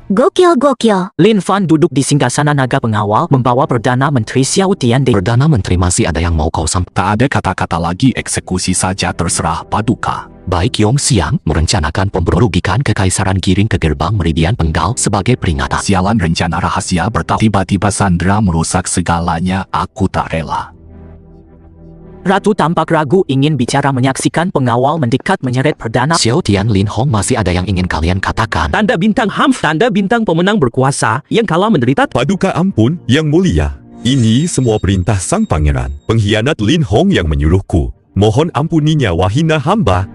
Gokil. Lin Fan duduk di singgasana naga pengawal membawa Perdana Menteri Xiao Tian. Perdana Menteri, masih ada yang mau kau sampaikan? Tak ada kata-kata lagi, eksekusi saja, terserah Paduka. Baik, Yong Xiang merencanakan pemberontakan kekaisaran giring ke gerbang Meridian Penggal sebagai peringatan. Sialan, rencana rahasia tiba-tiba Sandra merusak segalanya, aku tak rela. Ratu tampak ragu ingin bicara menyaksikan pengawal mendekat menyeret Perdana. Xiao Tian Lin Hong, masih ada yang ingin kalian katakan? Tanda bintang Ham, tanda bintang pemenang berkuasa yang kalah menderita. Paduka ampun, Yang Mulia. Ini semua perintah sang pangeran. Pengkhianat Lin Hong yang menyuruhku. Mohon ampuninya wahina hamba.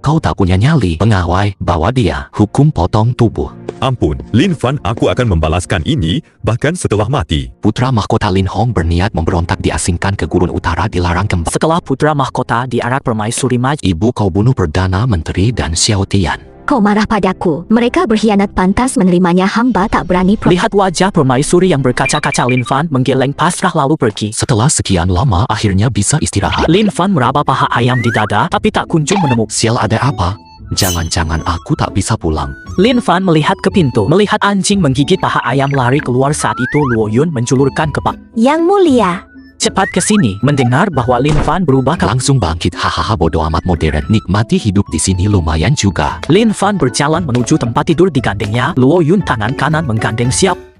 Kau tak punya nyali. Pengawai, bawa dia. Hukum potong tubuh. Ampun, Lin Fan, aku akan membalaskan ini bahkan setelah mati. Putra mahkota Lin Hong berniat memberontak, diasingkan ke Gurun Utara, dilarang kembali. Setelah putra mahkota diarak permaisuri maju. Ibu, kau bunuh Perdana Menteri dan Xiao Tian. Kau marah padaku. Mereka berkhianat, pantas menerimanya. Hamba tak berani. Lihat wajah permaisuri yang berkaca-kaca. Lin Fan menggeleng pasrah lalu pergi. Setelah sekian lama, akhirnya bisa istirahat. Lin Fan meraba paha ayam di dada, tapi tak kunjung menemukan. Sial, ada apa? Jangan-jangan aku tak bisa pulang. Lin Fan melihat ke pintu, melihat anjing menggigit paha ayam lari keluar. Saat itu Luo Yun menjulurkan kepak. Yang Mulia, cepat ke sini. Mendengar bahwa Lin Fan berubah langsung bangkit. Hahaha, bodoh amat, modern. Nikmati hidup di sini lumayan juga. Lin Fan berjalan menuju tempat tidur digandengnya. Luo Yun tangan kanan menggandeng Siap